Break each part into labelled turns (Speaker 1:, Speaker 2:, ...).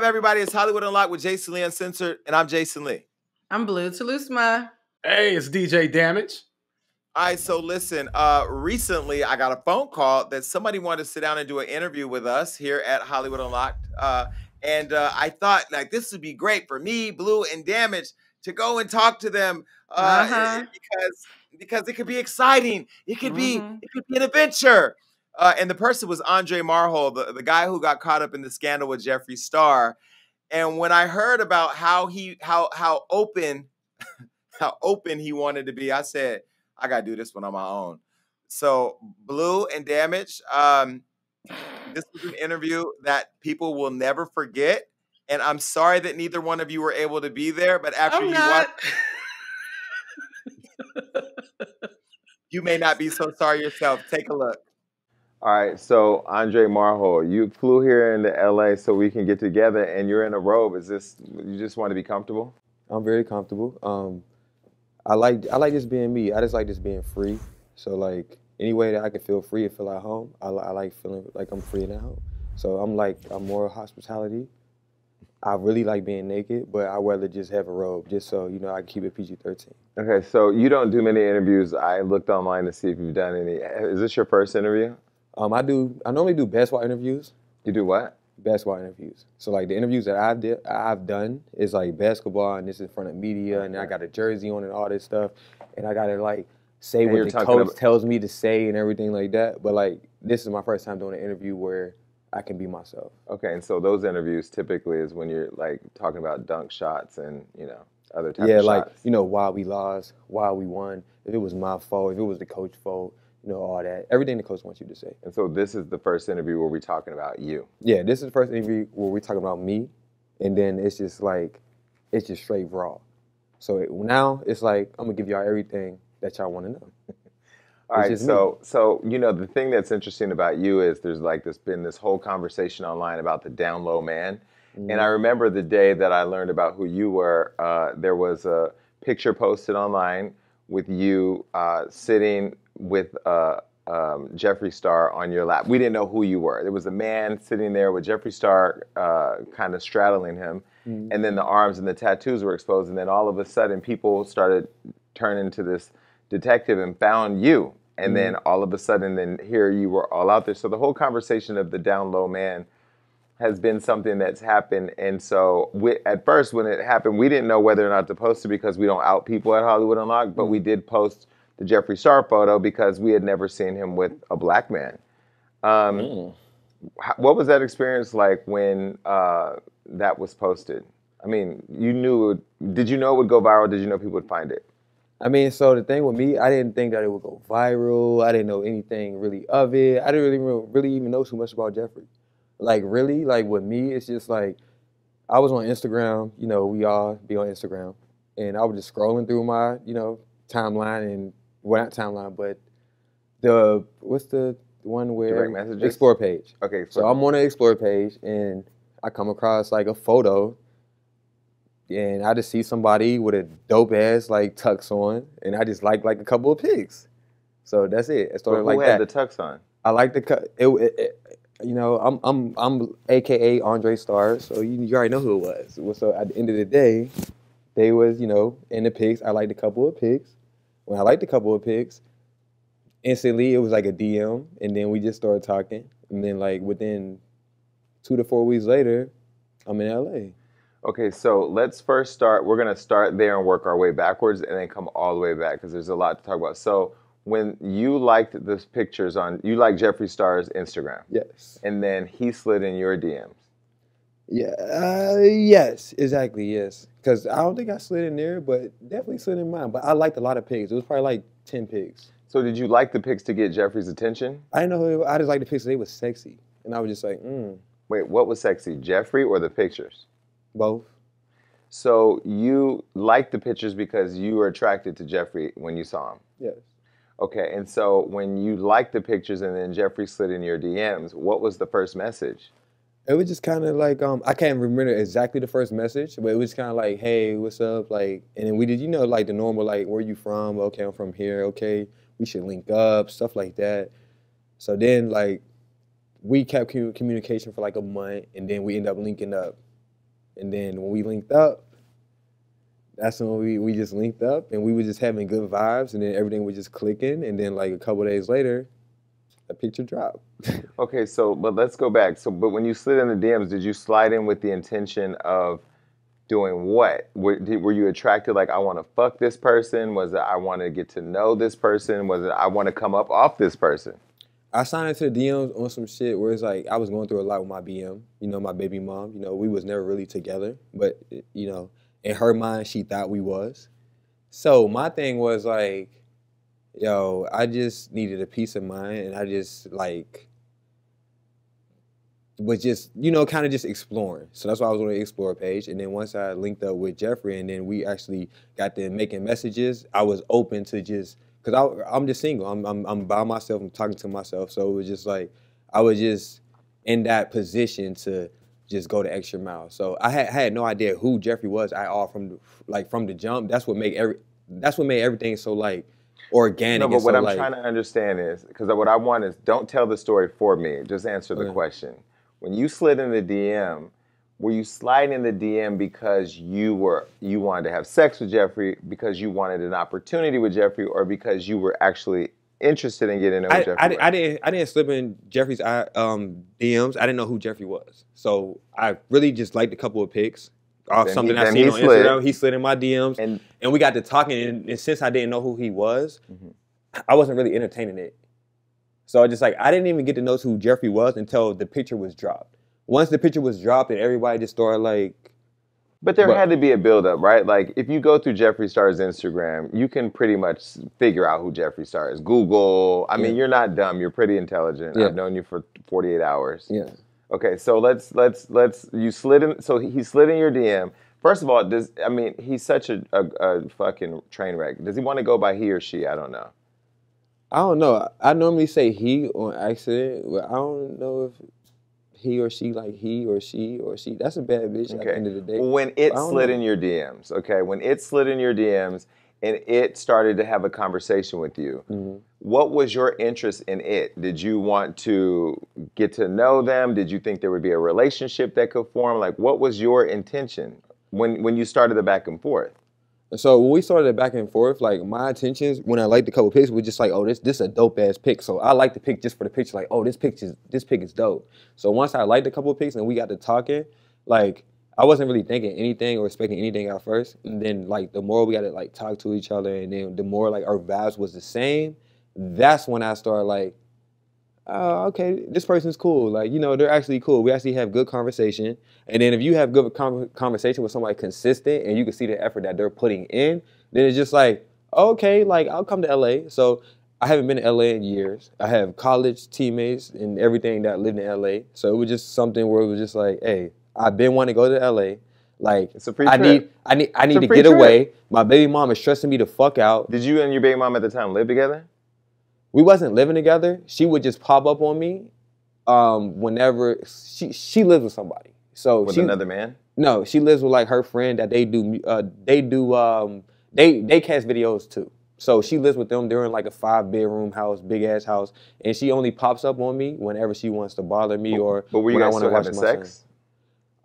Speaker 1: everybody? It's Hollywood Unlocked with Jason Lee Uncensored, and I'm Jason Lee.
Speaker 2: I'm Blue Toulousma.
Speaker 3: Hey, it's DJ Damage.
Speaker 1: All right, so listen, recently I got a phone call that somebody wanted to sit down and do an interview with us here at Hollywood Unlocked. And I thought, like, this would be great for me, Blue, and Damage to go and talk to them because it could be exciting. It could be an adventure. And the person was Andre Marhold, the guy who got caught up in the scandal with Jeffree Star. And when I heard about how open he wanted to be, I said, I gotta do this one on my own. So Blue and Damage, this was an interview that people will never forget. And I'm sorry that neither one of you were able to be there, but after you may not be so sorry yourself. Take a look.
Speaker 4: All right, so Andre Marhold, you flew here into LA so we can get together, and you're in a robe. Is this, you just want to be comfortable?
Speaker 5: I'm very comfortable. I like just being me. I just like just being free. So like any way that I can feel free and feel at home, I like feeling like I'm free and at home. So I'm more hospitality. I really like being naked, but I'd rather just have a robe just so, you know, I can keep it PG-13.
Speaker 4: Okay, so you don't do many interviews. I looked online to see if you've done any. Is this your first interview?
Speaker 5: I normally do basketball interviews.
Speaker 4: You do what?
Speaker 5: Basketball interviews. So like the interviews that I've done is like basketball, and this is in front of media, and I got a jersey on and all this stuff, and I gotta like say what the coach tells me to say and everything like that. But like this is my first time doing an interview where I can be myself.
Speaker 4: Okay, and so those interviews typically is when you're like talking about dunk shots and, you know, other types of shots.
Speaker 5: Yeah, like, you know, why we lost, why we won, if it was my fault, if it was the coach's fault. You know, all that. Everything the coach wants you to say.
Speaker 4: And so this is the first interview where we're talking about you.
Speaker 5: Yeah, this is the first interview where we're talking about me. And then it's just straight raw. So now it's like, I'm going to give y'all everything that y'all want to know.
Speaker 4: All right, so you know, the thing that's interesting about you is there's been this whole conversation online about the down low man. Mm-hmm. And I remember the day that I learned about who you were, there was a picture posted online with you sitting with Jeffree Star on your lap. We didn't know who you were. There was a man sitting there with Jeffree Star kind of straddling him, and then the arms and the tattoos were exposed, and then all of a sudden people started turning to this detective and found you, and then all of a sudden then here you were all out there. So the whole conversation of the down low man has been something that's happened, and so at first when it happened, we didn't know whether or not to post it because we don't out people at Hollywood Unlocked, but we did post the Jeffree Star photo because we had never seen him with a black man. What was that experience like when that was posted? I mean, did you know it would go viral? Did you know people would find it?
Speaker 5: I mean, so the thing with me, I didn't think that it would go viral. I didn't know anything really of it. I didn't really even know too much about Jeffree. Like really, like with me, it's just like, I was on Instagram, you know, we all be on Instagram, and I was just scrolling through my, you know, timeline and, well, not timeline, but what's the one where?
Speaker 4: Direct messages?
Speaker 5: Explore page.
Speaker 4: Okay.
Speaker 5: So I'm on the Explore page, and I come across like a photo, and I just see somebody with a dope ass like tux on, and I just like a couple of pics. So that's it. It started like that.
Speaker 4: Who had the tux on?
Speaker 5: I like you know, I'm AKA Andre Star, so you already know who it was. So at the end of the day, they was, you know, in the pics. I liked a couple of pics. When I liked a couple of pics, instantly it was like a DM, and then we just started talking. And then like within 2 to 4 weeks later, I'm in LA.
Speaker 4: Okay, so let's first start. We're gonna start there and work our way backwards, and then come all the way back because there's a lot to talk about. So when you liked the pictures you liked Jeffree Star's Instagram,
Speaker 5: yes,
Speaker 4: and then he slid in your DMs.
Speaker 5: Yeah, yes, exactly, yes. Because I don't think I slid in there, but definitely slid in mine. But I liked a lot of pics. It was probably like 10 pics.
Speaker 4: So did you like the pics to get Jeffree's attention?
Speaker 5: I didn't know I just liked the pics. They were sexy. And I was just like,
Speaker 4: Wait, what was sexy, Jeffree or the pictures?
Speaker 5: Both.
Speaker 4: So you liked the pictures because you were attracted to Jeffree when you saw him?
Speaker 5: Yes.
Speaker 4: Okay, and so when you liked the pictures and then Jeffree slid in your DMs, what was the first message?
Speaker 5: It was just kind of like, I can't remember exactly the first message, but it was kind of like, hey, what's up? Like, and then we did, you know, like the normal, like, where you from? Okay, I'm from here. Okay, we should link up, stuff like that. So then, like, we kept communication for like a month, and then we ended up linking up And then when we linked up, that's when we just linked up, and we were just having good vibes, and then everything was just clicking. And then like a couple of days later, a picture dropped.
Speaker 4: Okay, so but let's go back. So, but when you slid in the DMs, did you slide in with the intention of doing what? Were you attracted like, I want to fuck this person? Was it I want to get to know this person? Was it I want to come up off this person?
Speaker 5: I signed into the DMs on some shit where it's like I was going through a lot with my BM, you know, my baby mom. You know, we was never really together, but you know, in her mind, she thought we was. So my thing was like, yo, I just needed a peace of mind, and I just like was just, you know, kind of just exploring. So that's why I was on the Explore page. And then once I linked up with Jeffree and then we actually got to making messages, I was open to just, because I'm just single. I'm by myself. I'm talking to myself. So it was just like, I was just in that position to just go the extra mile. So I had no idea who Jeffree was at all from the jump. That's what made everything so like organic.
Speaker 4: No, but what
Speaker 5: so,
Speaker 4: I'm
Speaker 5: like,
Speaker 4: trying to understand is, because what I want is, don't tell the story for me. Just answer the question. When you slid in the DM, were you sliding in the DM because you wanted to have sex with Jeffree, because you wanted an opportunity with Jeffree, or because you were actually interested in getting to know Jeffree?
Speaker 5: I didn't slip in Jeffree's DMs. I didn't know who Jeffree was, so I really just liked a couple of pics off something I seen on Instagram. He slid in my DMs, and we got to talking. And since I didn't know who he was, I wasn't really entertaining it. So I just like, I didn't even get to know who Jeffree was until the picture was dropped. Once the picture was dropped and everybody just started like...
Speaker 4: But there had to be a build-up, right? Like, if you go through Jeffree Star's Instagram, you can pretty much figure out who Jeffree Star is. Google. I mean, you're not dumb. You're pretty intelligent. I've known you for 48 hours.
Speaker 5: Yeah.
Speaker 4: Okay, so you slid in, so he slid in your DM. First of all, he's such a fucking train wreck. Does he want to go by he or she? I don't know.
Speaker 5: I don't know. I normally say he on accident, but I don't know if he or she like he or she or she. That's a bad bitch at the end of the day.
Speaker 4: When it slid in your DMs, when it slid in your DMs and it started to have a conversation with you, what was your interest in it? Did you want to get to know them? Did you think there would be a relationship that could form? Like, what was your intention when you started the back and forth?
Speaker 5: So when we started the back and forth, like my intentions when I liked a couple pics was just like, oh, this is a dope ass pic. So I like the pic just for the picture, like, oh, this pic is dope. So once I liked a couple of pics and we got to talking, like I wasn't really thinking anything or expecting anything at first. And then like the more we got to like talk to each other, and then the more like our vibes was the same, that's when I started like, oh, okay, this person's cool. Like, you know, they're actually cool. We actually have good conversation. And then if you have good conversation with somebody consistent and you can see the effort that they're putting in, then it's just like, okay, like I'll come to LA. So I haven't been to LA in years. I have college teammates and everything that lived in LA. So it was just something where it was just like, hey, I've been wanting to go to LA. Like,
Speaker 4: it's a free trip.
Speaker 5: I need to get away. My baby mom is stressing me the fuck out.
Speaker 4: Did you and your baby mom at the time live together?
Speaker 5: We wasn't living together. She would just pop up on me whenever she lives with somebody. So
Speaker 4: with another man?
Speaker 5: No, she lives with like her friend that they cast videos too. So she lives with them. They're in like a 5-bedroom house, big ass house, and she only pops up on me whenever she wants to bother me or
Speaker 4: but were you
Speaker 5: when
Speaker 4: guys
Speaker 5: I want to watch
Speaker 4: having
Speaker 5: my
Speaker 4: sex?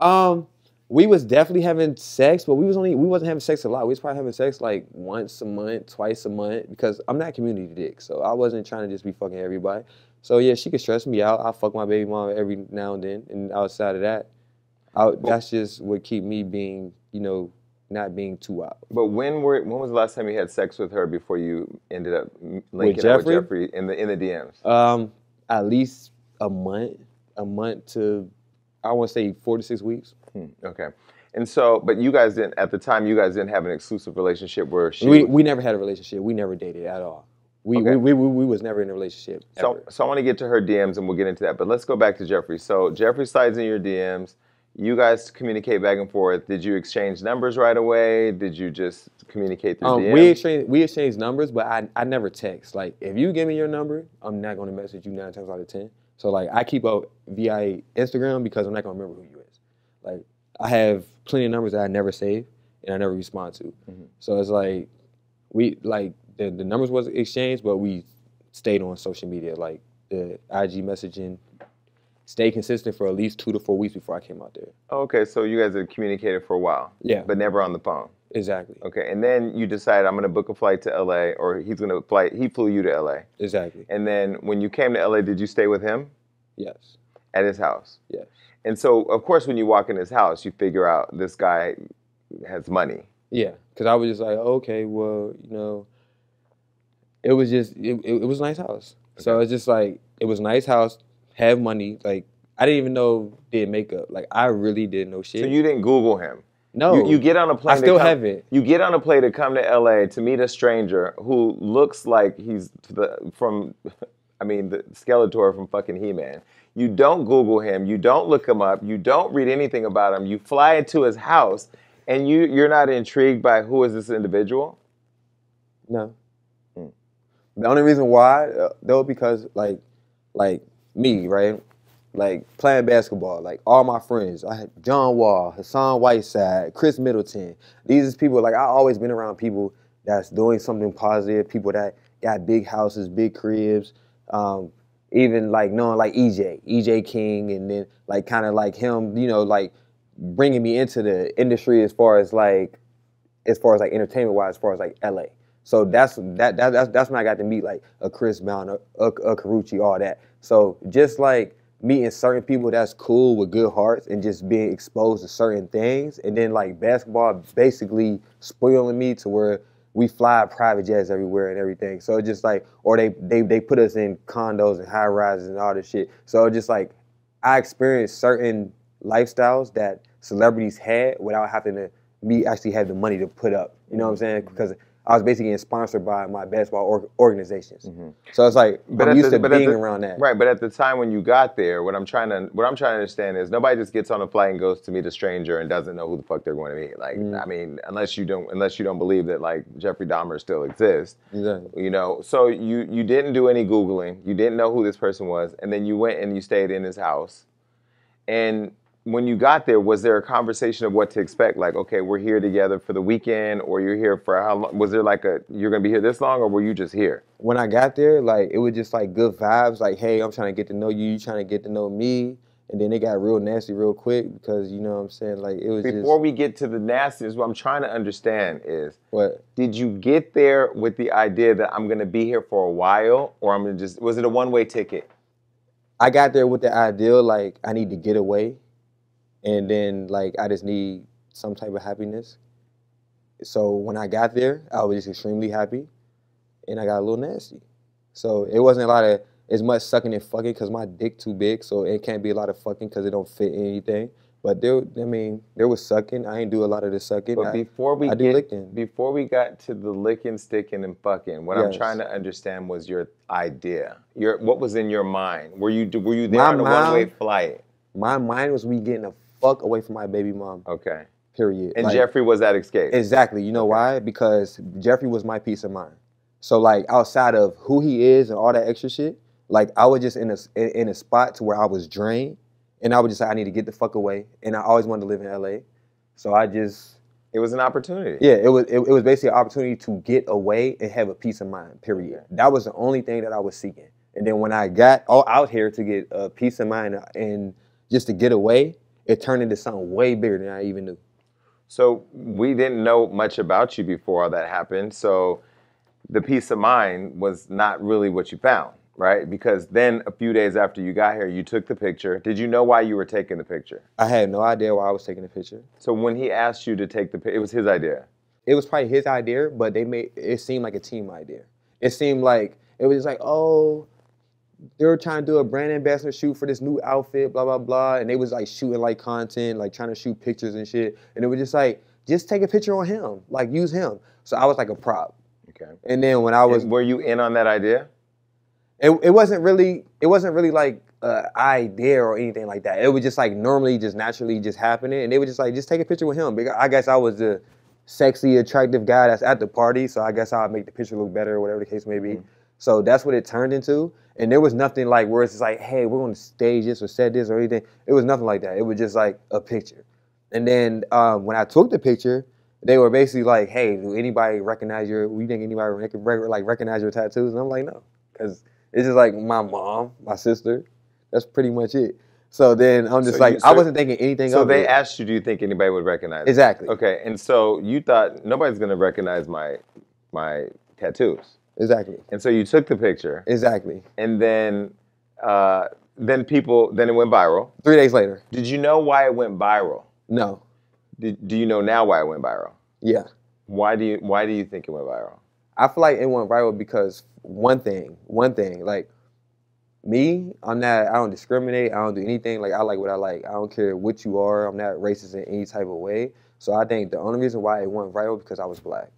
Speaker 5: Son. We was definitely having sex, but we wasn't having sex a lot. We was probably having sex like once a month, twice a month, because I'm not community dick, so I wasn't trying to just be fucking everybody. So yeah, she could stress me out. I fuck my baby mom every now and then, and outside of that, that's just what keep me being, you know, not being too out.
Speaker 4: But when was the last time you had sex with her before you ended up linking up with Jeffree in the DMs?
Speaker 5: At least a month to, I want to say 4 to 6 weeks.
Speaker 4: Okay. And so, but you guys didn't, at the time, you guys didn't have an exclusive relationship where
Speaker 5: we never had a relationship. We never dated at all. We was never in a relationship.
Speaker 4: So I want to get to her DMs and we'll get into that. But let's go back to Jeffree. So Jeffree slides in your DMs. You guys communicate back and forth. Did you exchange numbers right away? Did you just communicate through DMs?
Speaker 5: We exchanged numbers, but I never text. Like, if you give me your number, I'm not going to message you 9 times out of 10. So like, I keep up via Instagram because I'm not going to remember who you is. Like, I have plenty of numbers that I never save and I never respond to. So it's like, the numbers wasn't exchanged, but we stayed on social media, like the IG messaging, stayed consistent for at least 2 to 4 weeks before I came out there.
Speaker 4: Okay, so you guys had communicated for a while.
Speaker 5: Yeah.
Speaker 4: But never on the phone.
Speaker 5: Exactly.
Speaker 4: Okay, and then you decide I'm going to book a flight to LA, or he flew you to LA.
Speaker 5: Exactly.
Speaker 4: And then when you came to LA, did you stay with him?
Speaker 5: Yes.
Speaker 4: At his house?
Speaker 5: Yes.
Speaker 4: And so, of course, when you walk in his house, you figure out this guy has money.
Speaker 5: Yeah, because I was just like, okay, well, it was just, it was a nice house. Okay. So it's just like, it was a nice house, have money. Like, I didn't even know did makeup. Like, I really didn't know shit.
Speaker 4: So you didn't Google him?
Speaker 5: No.
Speaker 4: You get on a plane.
Speaker 5: I still have it.
Speaker 4: You get on a plane to come to LA to meet a stranger who looks like he's the Skeletor from fucking He-Man. You don't Google him. You don't look him up. You don't read anything about him. You fly into his house, and you're not intrigued by who is this individual?
Speaker 5: No. The only reason why, though, because like me, right? Like playing basketball, like all my friends, I had John Wall, Hassan Whiteside, Chris Middleton. These is people, like I always been around people that's doing something positive, people that got big houses, big cribs, even like knowing like EJ King, and then like kind of like him, like bringing me into the industry as far as like entertainment wise, as far as like LA. So that's when I got to meet like a Chris Brown, a Carucci, all that. So just like meeting certain people that's cool with good hearts and just being exposed to certain things, and then like basketball basically spoiling me to where we fly private jets everywhere and everything. So it's just like, or they put us in condos and high rises and all this shit. So it's just like I experienced certain lifestyles that celebrities had without having to me actually have the money to put up. You know what I'm saying? Because I was basically getting sponsored by my basketball organizations. Mm-hmm. So it's like, I'm used to being around that.
Speaker 4: Right, but at the time when you got there, what I'm trying to understand is nobody just gets on a flight and goes to meet a stranger and doesn't know who the fuck they're going to meet. Like, I mean, unless you don't believe that like Jeffree Dahmer still exists.
Speaker 5: Exactly.
Speaker 4: So you didn't do any Googling. You didn't know who this person was, and then you went and you stayed in his house. And when you got there, was there a conversation of what to expect? Like, okay, we're here together for the weekend, or you're here for how long? Was there like you're going to be here this long, or were you just here?
Speaker 5: When I got there, like, it was just like good vibes. Like, hey, I'm trying to get to know you trying to get to know me. And then it got real nasty real quick because, you know what I'm saying? Like, it was
Speaker 4: Before we get to the nastiness, what I'm trying to understand is,
Speaker 5: what?
Speaker 4: Did you get there with the idea that I'm going to be here for a while, or was it a one-way ticket?
Speaker 5: I got there with the ideal, like, I need to get away. And then, like, I just need some type of happiness. So when I got there, I was just extremely happy, and I got a little nasty. So it wasn't a lot of as much sucking and fucking because my dick too big, so it can't be a lot of fucking because it don't fit anything. But there was sucking. I ain't do a lot of the sucking.
Speaker 4: But before we got to the licking, sticking, and fucking, what I'm trying to understand was your idea. What was in your mind? Were you there on a one-way flight?
Speaker 5: My mind was me getting the fuck away from my baby mom.
Speaker 4: Okay.
Speaker 5: Period.
Speaker 4: And like, Jeffree was that escape.
Speaker 5: Exactly. You know why? Because Jeffree was my peace of mind. So like outside of who he is and all that extra shit, like I was just in a spot to where I was drained, and I was just like, I need to get the fuck away. And I always wanted to live in LA. So it was an opportunity. Yeah, it was basically an opportunity to get away and have a peace of mind, period. Okay. That was the only thing that I was seeking. And then when I got out here to get a peace of mind and just to get away, it turned into something way bigger than I even knew.
Speaker 4: So we didn't know much about you before all that happened. So the peace of mind was not really what you found, right? Because then a few days after you got here, you took the picture. Did you know why you were taking the picture?
Speaker 5: I had no idea why I was taking the picture.
Speaker 4: So when he asked you to take the picture, it was his idea?
Speaker 5: It was probably his idea, but it seemed like a team idea. It seemed like, it was just like, oh, they were trying to do a brand ambassador shoot for this new outfit, blah, blah, blah. And they was like shooting like content, like trying to shoot pictures and shit. And it was just like, just take a picture on him, like use him. So I was like a prop.
Speaker 4: Okay.
Speaker 5: And then when I was...
Speaker 4: Were you in on that idea?
Speaker 5: It wasn't really like an idea or anything like that. It was just like normally, just naturally just happening. And they were just like, just take a picture with him. Because I guess I was the sexy, attractive guy that's at the party. So I guess I'll make the picture look better or whatever the case may be. Mm-hmm. So that's what it turned into. And there was nothing like where it's just like, hey, we're going to stage this or set this or anything. It was nothing like that. It was just like a picture. And then when I took the picture, they were basically like, hey, do anybody recognize you think anybody recognize your tattoos? And I'm like, no. Because it's just like my mom, my sister. That's pretty much it. So then I'm just I wasn't thinking anything of it.
Speaker 4: So they asked you, do you think anybody would recognize it?
Speaker 5: Exactly.
Speaker 4: Okay, and so you thought nobody's going to recognize my tattoos.
Speaker 5: Exactly.
Speaker 4: And so you took the picture.
Speaker 5: Exactly.
Speaker 4: And then it went viral.
Speaker 5: 3 days later.
Speaker 4: Did you know why it went viral?
Speaker 5: No.
Speaker 4: Do you know now why it went viral?
Speaker 5: Yeah.
Speaker 4: Why do you think it went viral?
Speaker 5: I feel like it went viral because one thing, like me, I don't discriminate. I don't do anything. Like, I like what I like. I don't care what you are. I'm not racist in any type of way. So I think the only reason why it went viral because I was black.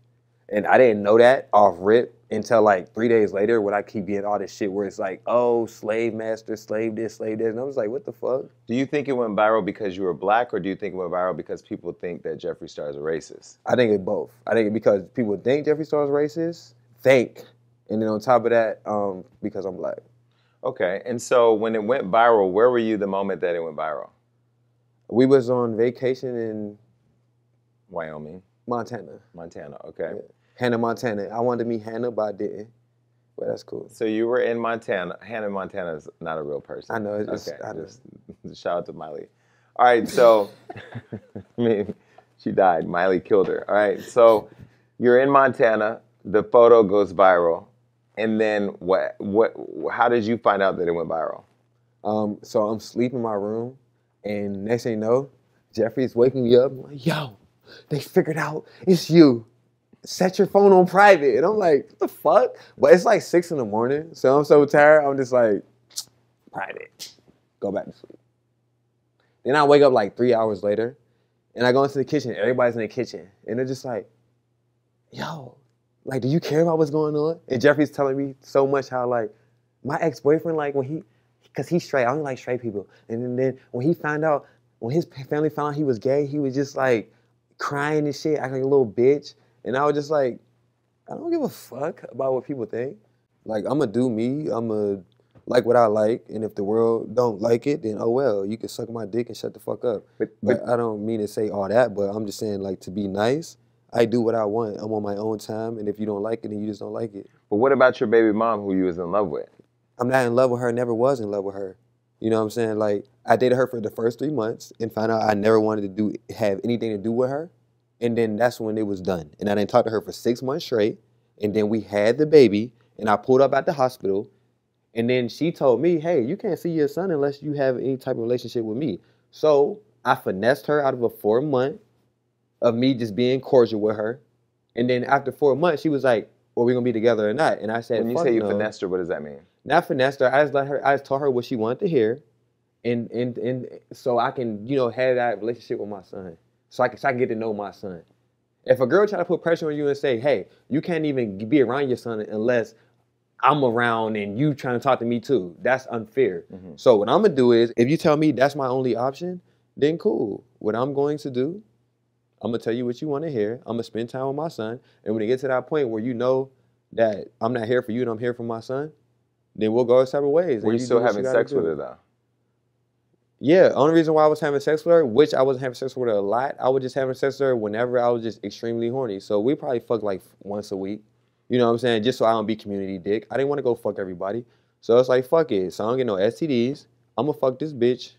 Speaker 5: And I didn't know that off rip until like 3 days later when I keep getting all this shit where it's like, oh, slave master, slave this, slave this. And I was like, what the fuck?
Speaker 4: Do you think it went viral because you were black, or do you think it went viral because people think that Jeffree Star is a racist?
Speaker 5: I think it's both. I think because people think Jeffree Star is racist, and then on top of that, because I'm black.
Speaker 4: Okay, and so when it went viral, where were you the moment that it went viral?
Speaker 5: We was on vacation in
Speaker 4: Wyoming.
Speaker 5: Montana.
Speaker 4: Montana, okay.
Speaker 5: Yeah. Hannah, Montana. I wanted to meet Hannah, but I didn't. But that's cool.
Speaker 4: So you were in Montana. Hannah Montana is not a real person.
Speaker 5: I know. It's
Speaker 4: okay.
Speaker 5: Just
Speaker 4: shout out to Miley. All right, so I mean, she died. Miley killed her. All right, so you're in Montana. The photo goes viral, and then what? How did you find out that it went viral?
Speaker 5: So I'm sleeping in my room, and next thing you know, Jeffree's waking me up. I'm like, yo, they figured out it's you. Set your phone on private. And I'm like, what the fuck? But it's like 6 in the morning, so I'm so tired. I'm just like, private. Go back to sleep. Then I wake up like 3 hours later, and I go into the kitchen. Everybody's in the kitchen, and they're just like, yo, like, do you care about what's going on? And Jeffree's telling me so much how, like, my ex-boyfriend, like, because he's straight. I don't like straight people. And then when his family found out he was gay, he was just, like, crying and shit, acting like a little bitch. And I was just like, I don't give a fuck about what people think. Like, I'm going to do me. I'm going to like what I like. And if the world don't like it, then oh well, you can suck my dick and shut the fuck up. But I don't mean to say all that, but I'm just saying, like, to be nice, I do what I want. I'm on my own time. And if you don't like it, then you just don't like it.
Speaker 4: But what about your baby mom who you was in love with?
Speaker 5: I'm not in love with her. Never was in love with her. You know what I'm saying? Like, I dated her for the first 3 months and found out I never wanted to have anything to do with her. And then that's when it was done. And I didn't talk to her for 6 months straight. And then we had the baby. And I pulled up at the hospital. And then she told me, hey, you can't see your son unless you have any type of relationship with me. So I finessed her out of a 4 month of me just being cordial with her. And then after 4 months, she was like, well, we're going to be together or not. And I said,
Speaker 4: when you say you finessed her, what does that mean?
Speaker 5: Not finessed her. I just told her what she wanted to hear. And so I can, have that relationship with my son. So I can get to know my son. If a girl try to put pressure on you and say, hey, you can't even be around your son unless I'm around and you trying to talk to me too, that's unfair. Mm-hmm. So what I'm going to do is, if you tell me that's my only option, then cool. What I'm going to do, I'm going to tell you what you want to hear. I'm going to spend time with my son. And when it gets to that point where you know that I'm not here for you and I'm here for my son, then we'll go our separate ways.
Speaker 4: Were you still having sex with her though?
Speaker 5: Yeah, the only reason why I was having sex with her, which I wasn't having sex with her a lot, I was just having sex with her whenever I was just extremely horny. So we probably fucked like once a week. You know what I'm saying? Just so I don't be community dick. I didn't want to go fuck everybody. So it's like, fuck it. So I don't get no STDs. I'm going to fuck this bitch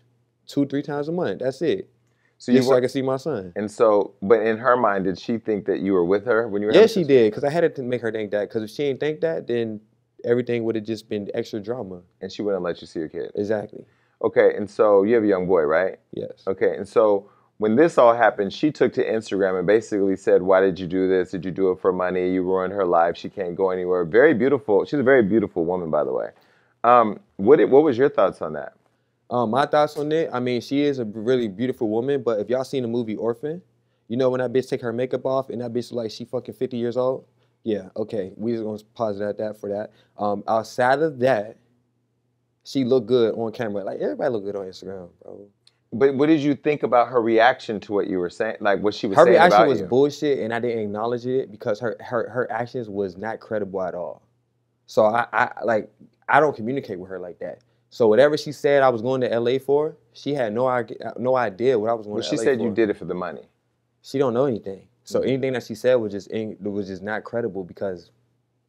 Speaker 5: 2-3 times a month. That's it. So I can see my son.
Speaker 4: And so, but in her mind, did she think that you were with her when you were
Speaker 5: Yeah, she did. Because I had to make her think that. Because if she didn't think that, then everything would have just been extra drama.
Speaker 4: And she wouldn't let you see your kid.
Speaker 5: Exactly.
Speaker 4: Okay, and so you have a young boy, right?
Speaker 5: Yes.
Speaker 4: Okay, and so when this all happened, she took to Instagram and basically said, why did you do this? Did you do it for money? You ruined her life. She can't go anywhere. Very beautiful. She's a very beautiful woman, by the way. What was your thoughts on that?
Speaker 5: My thoughts on it, I mean, she is a really beautiful woman, but if y'all seen the movie Orphan, you know when that bitch take her makeup off and that bitch like she fucking 50 years old? Yeah, okay, we just gonna pause it at that for that. Outside of that, she looked good on camera. Like, everybody look good on Instagram, bro.
Speaker 4: But what did you think about her reaction to what you were saying? Like, what she was saying about you?
Speaker 5: Her reaction was bullshit, and I didn't acknowledge it because her actions was not credible at all. So I don't communicate with her like that. So whatever she said I was going to LA for, she had no idea what I was going to LA for.
Speaker 4: She said you did it for the money.
Speaker 5: She don't know anything. So anything that she said was just not credible because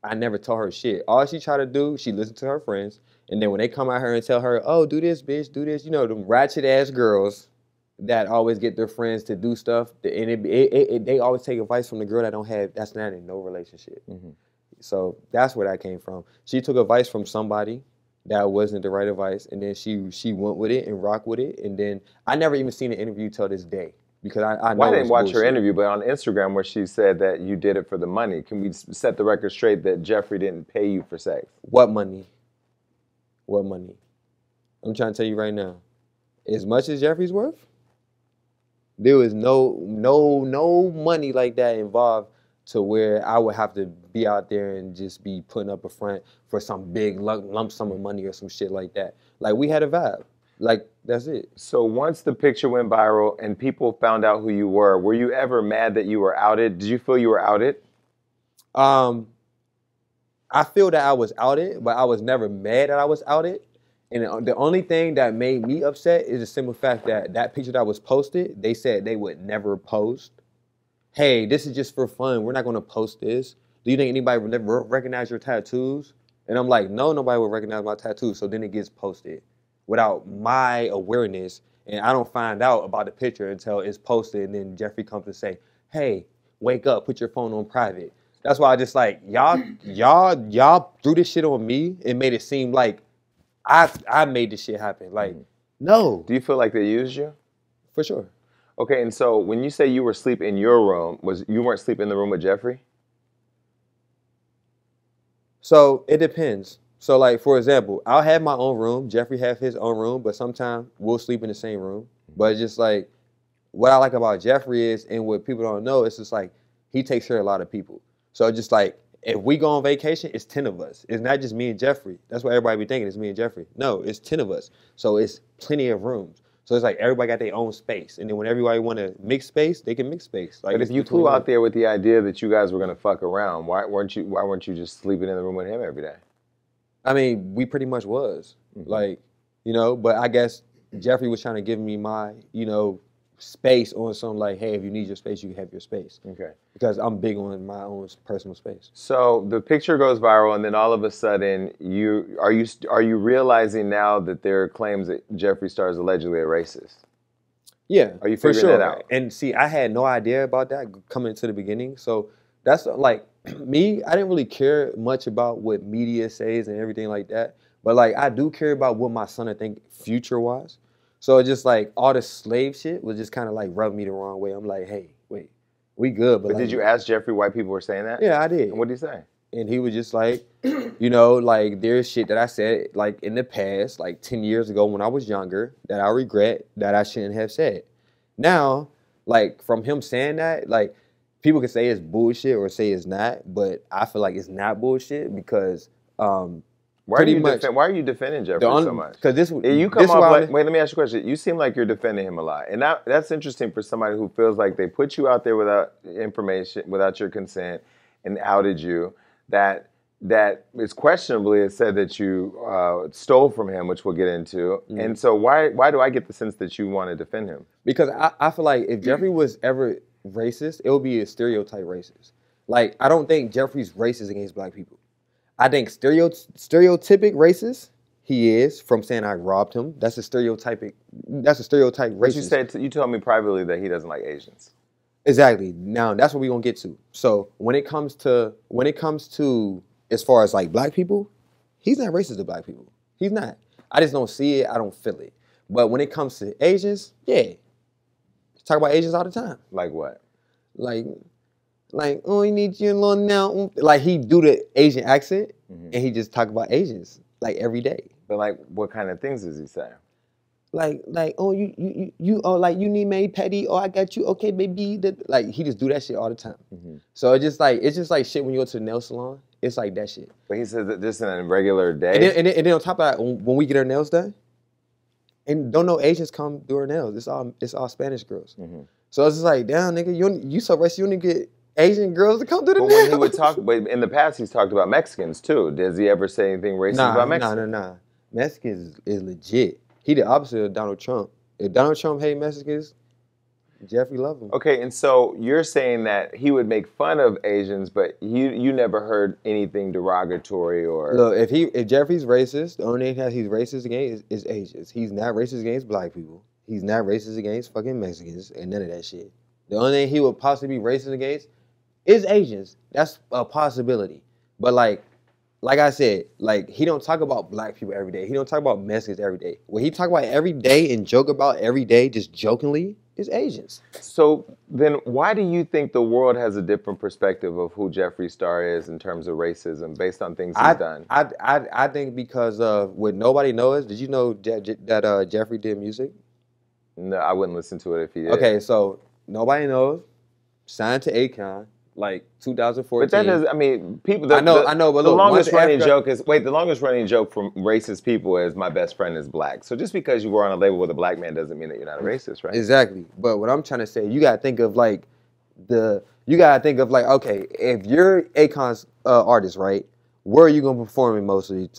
Speaker 5: I never told her shit. All she tried to do, she listened to her friends. And then when they come at her and tell her, oh, do this, bitch, do this. You know, them ratchet-ass girls that always get their friends to do stuff. And they always take advice from the girl that's not in no relationship. So that's where that came from. She took advice from somebody that wasn't the right advice. And then she went with it and rocked with it. And then I never even seen an interview till this day. Because I know
Speaker 4: I didn't watch
Speaker 5: bullshit.
Speaker 4: her interview, but on Instagram where she said that you did it for the money. Can we set the record straight that Jeffree didn't pay you for sex?
Speaker 5: What money? What money? I'm trying to tell you right now. As much as Jeffree's worth, there was no money like that involved to where I would have to be out there and just be putting up a front for some big lump sum of money or some shit like that. Like, we had a vibe. Like, that's it.
Speaker 4: So once the picture went viral and people found out who you were you ever mad that you were outed? Did you feel you were outed?
Speaker 5: I feel that I was outed, but I was never mad that I was outed. And the only thing that made me upset is the simple fact that that picture that was posted, they said they would never post. Hey, this is just for fun. We're not going to post this. Do you think anybody would never recognize your tattoos? And I'm like, no, nobody will recognize my tattoos. So then it gets posted without my awareness. And I don't find out about the picture until it's posted. And then Jeffree comes to say, hey, wake up, put your phone on private. That's why I just like, y'all threw this shit on me and made it seem like I made this shit happen. Like, no.
Speaker 4: Do you feel like they used you?
Speaker 5: For sure.
Speaker 4: Okay, and so when you say you were asleep in your room, you weren't sleeping in the room with Jeffree?
Speaker 5: So it depends. So like, for example, I'll have my own room. Jeffree have his own room, but sometimes we'll sleep in the same room. But it's just like, what I like about Jeffree is, and what people don't know, it's just like, he takes care of a lot of people. So just like, if we go on vacation, it's 10 of us. It's not just me and Jeffree. That's what everybody be thinking, it's me and Jeffree. No, it's 10 of us. So it's plenty of rooms. So it's like everybody got their own space. And then when everybody want to mix space, they can mix space. Like,
Speaker 4: but if you flew out there with the idea that you guys were going to fuck around, why weren't you just sleeping in the room with him every day?
Speaker 5: I mean, we pretty much was. Like, you know, but I guess Jeffree was trying to give me my, you know, space on something like, hey, if you need your space, you can have your space. Okay. Because I'm big on my own personal space.
Speaker 4: So the picture goes viral, and then all of a sudden, are you realizing now that there are claims that Jeffree Star is allegedly a racist?
Speaker 5: Yeah,
Speaker 4: are you figuring that out?
Speaker 5: And see, I had no idea about that coming into the beginning. So that's like me. I didn't really care much about what media says and everything like that. But like, I do care about what my son I think future-wise. So it's just like all the slave shit was just kind of like rubbing me the wrong way. I'm like, hey, wait, we good.
Speaker 4: But like, did you ask Jeffree why people were saying that?
Speaker 5: Yeah, I did.
Speaker 4: And what did he say?
Speaker 5: And he was just like, you know, like there's shit that I said like in the past, like 10 years ago when I was younger, that I regret that I shouldn't have said. Now, like from him saying that, like people can say it's bullshit or say it's not, but I feel like it's not bullshit because
Speaker 4: why are you defending Jeffree so much?
Speaker 5: Because
Speaker 4: wait, let me ask you a question. You seem like you're defending him a lot. And that's interesting for somebody who feels like they put you out there without information, without your consent, and outed you. That is questionably, it said that you stole from him, which we'll get into. And so why do I get the sense that you want to defend him?
Speaker 5: Because I feel like if Jeffree was ever racist, it would be a stereotype racist. Like, I don't think Jeffree's racist against black people. I think stereotypic racist he is from saying I robbed him. That's a stereotype racist.
Speaker 4: But you told me privately that he doesn't like Asians.
Speaker 5: Exactly. Now that's what we're gonna get to. So when it comes to as far as like black people, he's not racist to black people. He's not. I just don't see it. I don't feel it. But when it comes to Asians, yeah, talk about Asians all the time.
Speaker 4: Like what?
Speaker 5: Like, oh, you need your little now. Like, he do the Asian accent, and he just talk about Asians, like, every day.
Speaker 4: But, like, what kind of things does he say?
Speaker 5: Like, oh, like, you need my petty, oh, I got you, okay, baby. Like, he just do that shit all the time. So it's just like shit when you go to the nail salon. It's like that shit.
Speaker 4: But he says that this in a regular day?
Speaker 5: And then on top of that, when we get our nails done, and don't know Asians come do our nails. It's all Spanish girls. So it's just like, damn, nigga, you so racist, you only get Asian girls to come to the nails.
Speaker 4: When he would talk, but in the past he's talked about Mexicans too. Does he ever say anything racist about Mexicans?
Speaker 5: Nah. Mexicans is legit. He the opposite of Donald Trump. If Donald Trump hate Mexicans, Jeffree loved him.
Speaker 4: Okay, and so you're saying that he would make fun of Asians, but you never heard anything derogatory or...
Speaker 5: Look, if Jeffree's racist, the only thing he's racist against is Asians. He's not racist against black people. He's not racist against fucking Mexicans and none of that shit. The only thing he would possibly be racist against is Asians. That's a possibility. But like I said, like he don't talk about black people every day. He don't talk about Mexicans every day. What he talk about every day and joke about every day, just jokingly, is Asians.
Speaker 4: So then why do you think the world has a different perspective of who Jeffree Star is in terms of racism based on things he's done?
Speaker 5: I think because of what nobody knows. Did you know that Jeffree did music?
Speaker 4: No, I wouldn't listen to it if he did.
Speaker 5: Okay, so nobody knows. Signed to Akon. Like 2014.
Speaker 4: But that is, I mean, people.
Speaker 5: I know, but
Speaker 4: the
Speaker 5: look,
Speaker 4: longest running joke is the longest running joke from racist people is my best friend is black. So just because you were on a label with a black man doesn't mean that you're not a racist, right?
Speaker 5: Exactly. But what I'm trying to say, you gotta think of like okay, if you're Akon's artist, right? Where are you gonna perform in mostly?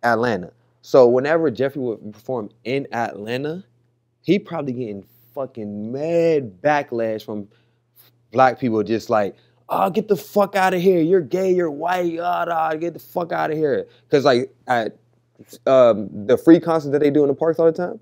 Speaker 5: Atlanta. So whenever Jeffree would perform in Atlanta, he probably getting fucking mad backlash from black people, just like, oh, get the fuck out of here. You're gay, you're white, get the fuck out of here. Because, like, at the free concerts that they do in the parks all the time,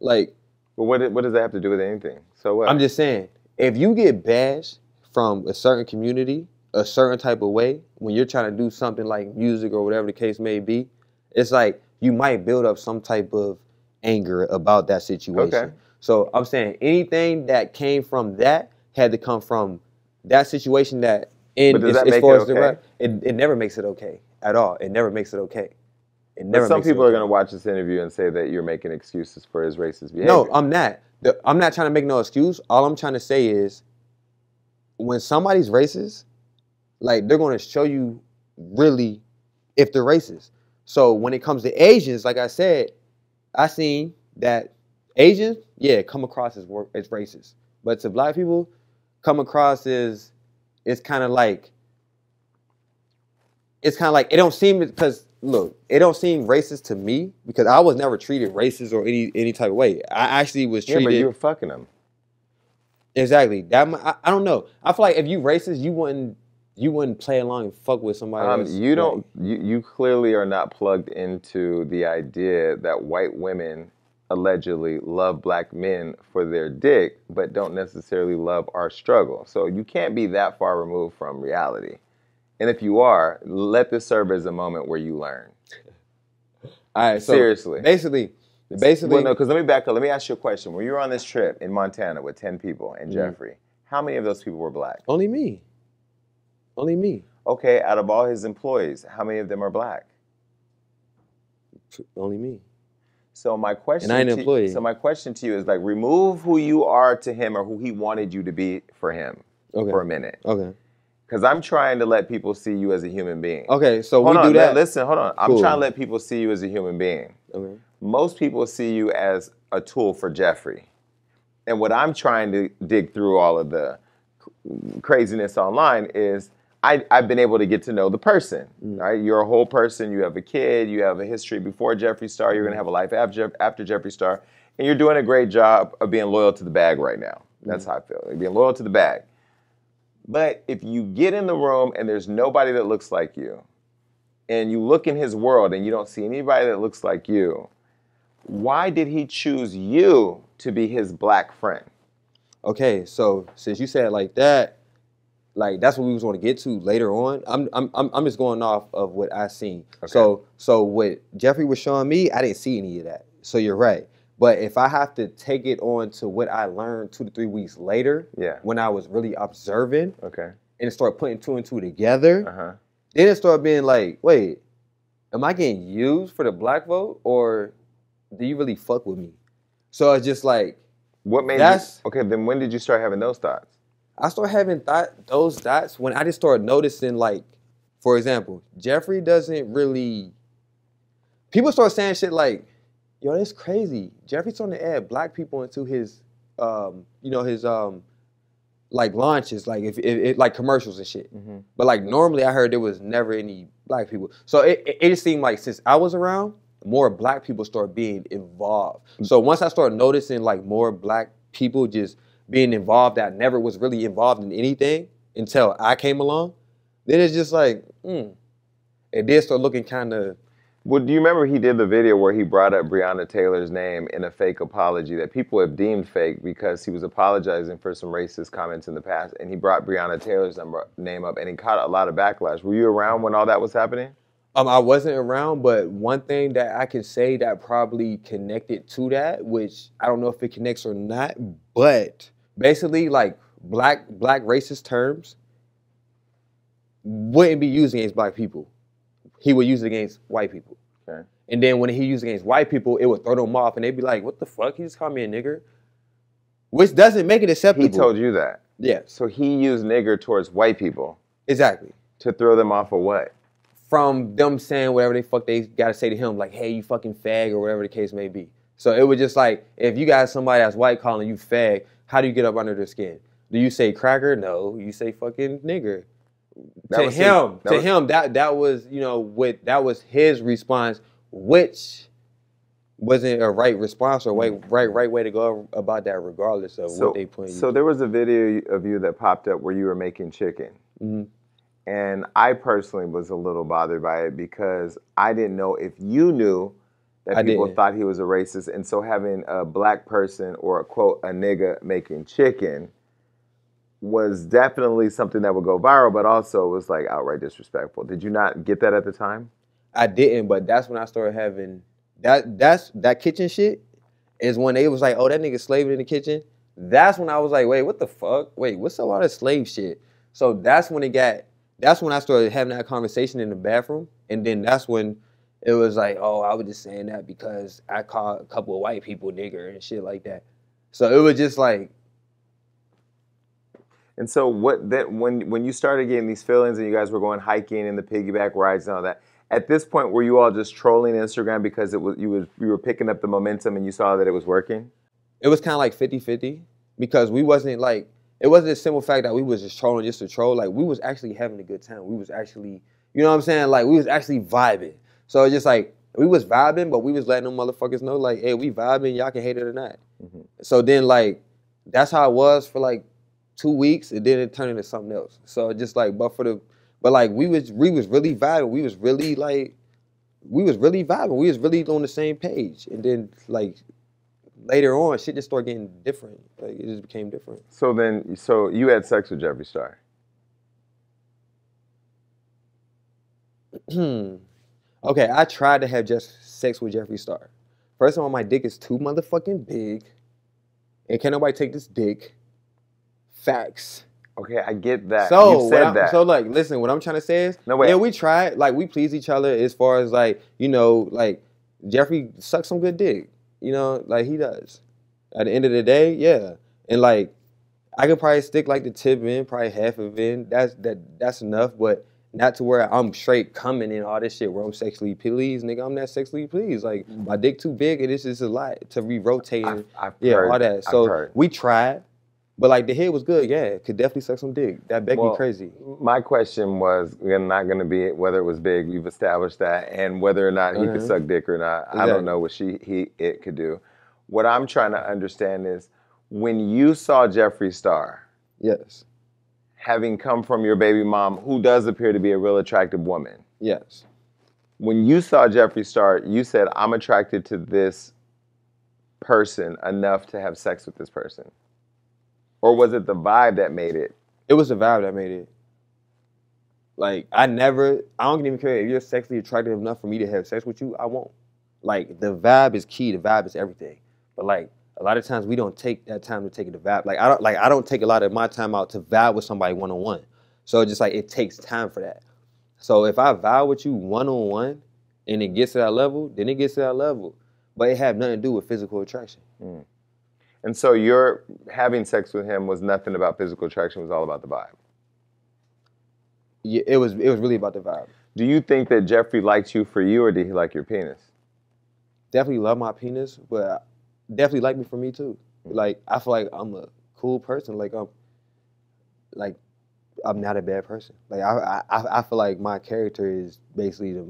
Speaker 5: like...
Speaker 4: But what does that have to do with anything? So what?
Speaker 5: I'm just saying, if you get bashed from a certain community, a certain type of way, when you're trying to do something like music or whatever the case may be, it's like you might build up some type of anger about that situation.
Speaker 4: Okay.
Speaker 5: So I'm saying anything that came from that had to come from that situation that
Speaker 4: But does that make it okay?
Speaker 5: It never makes it okay at all. It never makes it okay. It never.
Speaker 4: But some
Speaker 5: makes it
Speaker 4: people are
Speaker 5: okay.
Speaker 4: going to watch this interview and say that you're making excuses for his racist behavior.
Speaker 5: No, I'm not. I'm not trying to make no excuse. All I'm trying to say is when somebody's racist, like they're going to show you really if they're racist. So when it comes to Asians, like I said, I seen that Asians, come across as racist. But to black people, come across as it don't seem, because look, it don't seem racist to me because I was never treated racist or any type of way. I actually was treated.
Speaker 4: Yeah, but you were fucking them.
Speaker 5: Exactly. That I don't know. I feel like if you racist, you wouldn't play along and fuck with somebody else.
Speaker 4: You clearly are not plugged into the idea that white women allegedly love black men for their dick, but don't necessarily love our struggle. So you can't be that far removed from reality. And if you are, let this serve as a moment where you learn.
Speaker 5: All right, so
Speaker 4: seriously.
Speaker 5: Basically.
Speaker 4: Well, no, because let me back up. Let me ask you a question. When you were on this trip in Montana with 10 people and Jeffree, how many of those people were black?
Speaker 5: Only me.
Speaker 4: Okay, out of all his employees, how many of them are black?
Speaker 5: Only me.
Speaker 4: So my question,
Speaker 5: and I ain't an employee.
Speaker 4: So my question to you is like, remove who you are to him or who he wanted you to be for him for a minute.
Speaker 5: Okay.
Speaker 4: Because I'm trying to let people see you as a human being.
Speaker 5: Okay, so hold on, do that.
Speaker 4: Listen, hold on.
Speaker 5: Cool.
Speaker 4: I'm trying to let people see you as a human being.
Speaker 5: Okay.
Speaker 4: Most people see you as a tool for Jeffree. And what I'm trying to dig through all of the craziness online is I've been able to get to know the person, right? You're a whole person. You have a kid. You have a history before Jeffree Star. You're going to have a life after Jeffree Star. And you're doing a great job of being loyal to the bag right now. That's how I feel. You're being loyal to the bag. But if you get in the room and there's nobody that looks like you, and you look in his world and you don't see anybody that looks like you, why did he choose you to be his black friend? Okay,
Speaker 5: so since you said it like that, like that's what we was going to get to later on. I'm just going off of what I seen. Okay. So what Jeffree was showing me, I didn't see any of that. So you're right. But if I have to take it on to what I learned 2 to 3 weeks later, when I was really observing, and start putting 2 and 2 together, then it started being like, wait, am I getting used for the black vote, or do you really fuck with me? So it's just like,
Speaker 4: what made you? Okay, then when did you start having those thoughts?
Speaker 5: I started having those thoughts when I just started noticing, like, for example, Jeffree doesn't really. People start saying shit like, yo, that's crazy. Jeffree's starting to add black people into his, like launches, like if like commercials and shit. But like normally I heard there was never any black people. So it just seemed like since I was around, more black people started being involved. So once I started noticing like more black people just being involved that never was really involved in anything until I came along, then it's just like, it did start looking kind of.
Speaker 4: Well, do you remember he did the video where he brought up Breonna Taylor's name in a fake apology that people have deemed fake because he was apologizing for some racist comments in the past, and he brought Breonna Taylor's name up, and he caught a lot of backlash. Were you around when all that was happening?
Speaker 5: I wasn't around, but one thing that I can say that probably connected to that, which I don't know if it connects or not, but basically, like, black racist terms wouldn't be used against black people. He would use it against white people.
Speaker 4: Okay.
Speaker 5: And then when he used it against white people, it would throw them off, and they'd be like, what the fuck? He just called me a nigger? Which doesn't make it acceptable.
Speaker 4: He told you that?
Speaker 5: Yeah.
Speaker 4: So he used nigger towards white people?
Speaker 5: Exactly.
Speaker 4: To throw them off of what?
Speaker 5: From them saying whatever they fuck they gotta say to him, like, hey, you fucking fag, or whatever the case may be. So it was just like, if you got somebody that's white calling you fag, how do you get up under their skin? Do you say cracker? No, you say fucking nigger. That was you know, that was his response, which wasn't a right response or right way to go about that, regardless of what they put in.
Speaker 4: So there was a video of you that popped up where you were making chicken.
Speaker 5: Mm-hmm.
Speaker 4: And I personally was a little bothered by it because I didn't know if you knew that people thought he was a racist. And so having a black person or a quote, a nigga making chicken was definitely something that would go viral, but also was like outright disrespectful. Did you not get that at the time?
Speaker 5: I didn't, but that's when I started having that kitchen shit is when they was like, oh, that nigga slaving in the kitchen. That's when I was like, wait, what the fuck? Wait, what's all that slave shit? So that's when I started having that conversation in the bathroom. And then that's when it was like, oh, I was just saying that because I called a couple of white people nigger and shit like that. So it was just like.
Speaker 4: And so when you started getting these feelings and you guys were going hiking and the piggyback rides and all that, at this point, were you all just trolling Instagram because you were picking up the momentum and you saw that it was working?
Speaker 5: It was kind of like 50-50 because we wasn't like, it wasn't a simple fact that we was just trolling just to troll. Like, we was actually having a good time. We was actually, you know what I'm saying? Like, we was actually vibing. So it's just like, we was vibing, but we was letting them motherfuckers know, like, hey, we vibing, y'all can hate it or not. Mm-hmm. So then, like, that's how it was for, like, 2 weeks, and then it turned into something else. So just like, but like, we was really vibing. We was really vibing. We was really on the same page. And then, like, later on, shit just started getting different. Like, it just became different.
Speaker 4: So you had sex with Jeffree Star?
Speaker 5: Okay, I tried to have just sex with Jeffree Star. First of all, my dick is too motherfucking big, and can't nobody take this dick. Facts.
Speaker 4: Okay, I get that.
Speaker 5: So
Speaker 4: you said that.
Speaker 5: So, like, listen, what I'm trying to say is, yeah, we tried. Like, we please each other as far as, like, you know, like, Jeffree sucks some good dick. You know, like, he does. At the end of the day, yeah. And, like, I could probably stick, like, the tip in, probably half of it. That's enough, but not to where I'm straight coming in all this shit where I'm sexually pleased. Nigga, I'm not sexually pleased. Like, my dick too big, and it's just a lot to be rotating. I've heard, all that. So, we tried. But, like, the head was good, yeah. Could definitely suck some dick. That Becky crazy.
Speaker 4: My question was not going to be whether it was big. We've established that. And whether or not he could suck dick or not. Exactly. I don't know what it could do. What I'm trying to understand is, when you saw Jeffree Star.
Speaker 5: Yes.
Speaker 4: Having come from your baby mom, who does appear to be a real attractive woman.
Speaker 5: Yes.
Speaker 4: When you saw Jeffree Star, you said, I'm attracted to this person enough to have sex with this person. Or was it the vibe that made it?
Speaker 5: It was the vibe that made it. Like, I don't even care if you're sexually attractive enough for me to have sex with you, I won't. Like, the vibe is key. The vibe is everything. But, like, a lot of times we don't take that time to take the vibe. Like, I don't take a lot of my time out to vibe with somebody one-on-one. So it's just like, it takes time for that. So if I vibe with you one-on-one and it gets to that level, then it gets to that level. But it had nothing to do with physical attraction.
Speaker 4: Mm. And so your having sex with him was nothing about physical attraction, it was all about the vibe.
Speaker 5: Yeah, it was really about the vibe.
Speaker 4: Do you think that Jeffree liked you for you, or did he like your penis?
Speaker 5: Definitely love my penis, but definitely like me for me too. Like, I feel like I'm a cool person. Like, I'm not a bad person. Like, I feel like my character is basically the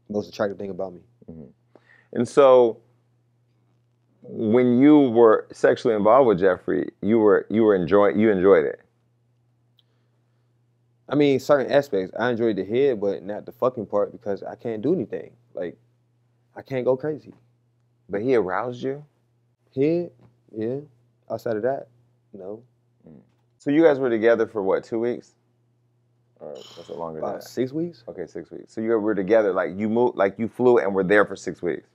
Speaker 5: most attractive thing about me.
Speaker 4: Mm-hmm. And so, when you were sexually involved with Jeffree, you enjoyed it.
Speaker 5: I mean, certain aspects. I enjoyed the head, but not the fucking part because I can't do anything. Like, I can't go crazy.
Speaker 4: But he aroused you?
Speaker 5: Head, yeah. Outside of that, no.
Speaker 4: So you guys were together for what, 2 weeks? Or was it longer than
Speaker 5: About
Speaker 4: that?
Speaker 5: 6 weeks.
Speaker 4: Okay, 6 weeks. So you were together, like you moved, like you flew and were there for 6 weeks.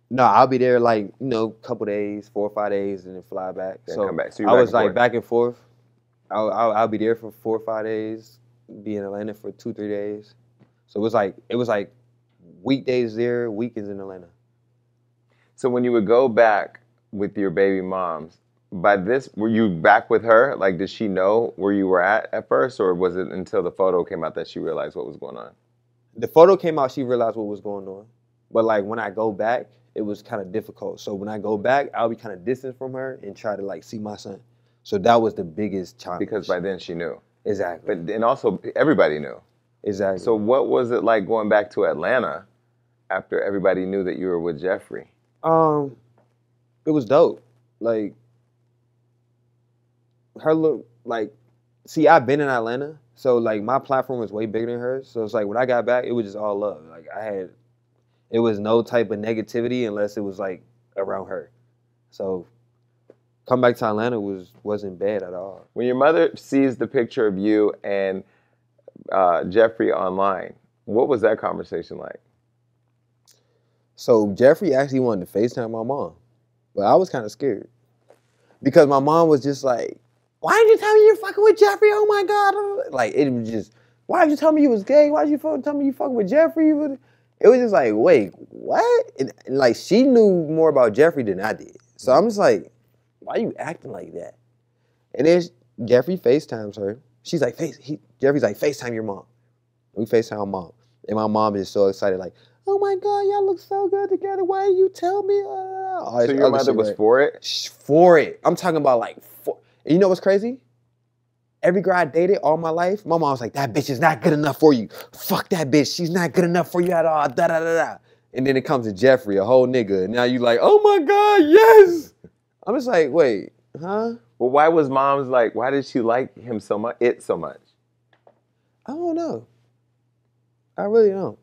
Speaker 5: No, I'll be there like, you know, couple days, 4 or 5 days, and then fly back.
Speaker 4: Then
Speaker 5: so
Speaker 4: come back. So
Speaker 5: I was like back and forth. I'll be there for 4 or 5 days, be in Atlanta for 2, 3 days. So it was like weekdays there, weekends in Atlanta.
Speaker 4: So when you would go back with your baby moms, by this, were you back with her? Like, did she know where you were at first, or was it until the photo came out that she realized what was going on?
Speaker 5: The photo came out, she realized what was going on. But like when I go back, it was kind of difficult. So when I go back, I'll be kind of distant from her and try to like see my son. So that was the biggest challenge.
Speaker 4: Because by then she knew.
Speaker 5: Exactly.
Speaker 4: But and also everybody knew.
Speaker 5: Exactly.
Speaker 4: So what was it like going back to Atlanta after everybody knew that you were with Jeffree?
Speaker 5: It was dope. Like her look, like, see, I've been in Atlanta, so like my platform was way bigger than hers. So it's like when I got back, it was just all love. Like it was no type of negativity unless it was like around her. So come back to Atlanta wasn't bad at all.
Speaker 4: When your mother sees the picture of you and Jeffree online, what was that conversation like?
Speaker 5: So Jeffree actually wanted to FaceTime my mom, but I was kind of scared because my mom was just like, "Why did you tell me you're fucking with Jeffree? Oh my God!" Like it was just, "Why did you tell me you was gay? Why did you tell me you fucking with Jeffree?" It was just like, wait, what? And like she knew more about Jeffree than I did, so I'm just like, "Why are you acting like that?" And then Jeffree FaceTimes her. She's like, Jeffree's like, FaceTime your mom. We FaceTime my mom, and my mom is so excited, like, "Oh my God, y'all look so good together. Why did you tell me?"
Speaker 4: So your mother was for it?
Speaker 5: For it. I'm talking about like, and you know what's crazy? Every girl I dated all my life, my mom was like, "That bitch is not good enough for you. Fuck that bitch. She's not good enough for you at all. Da da da da." And then it comes to Jeffree, a whole nigga, and now you like, "Oh my God, yes." I'm just like, wait, huh?
Speaker 4: Well, why was mom's like? Why did she like him so much? So much?
Speaker 5: I don't know. I really don't.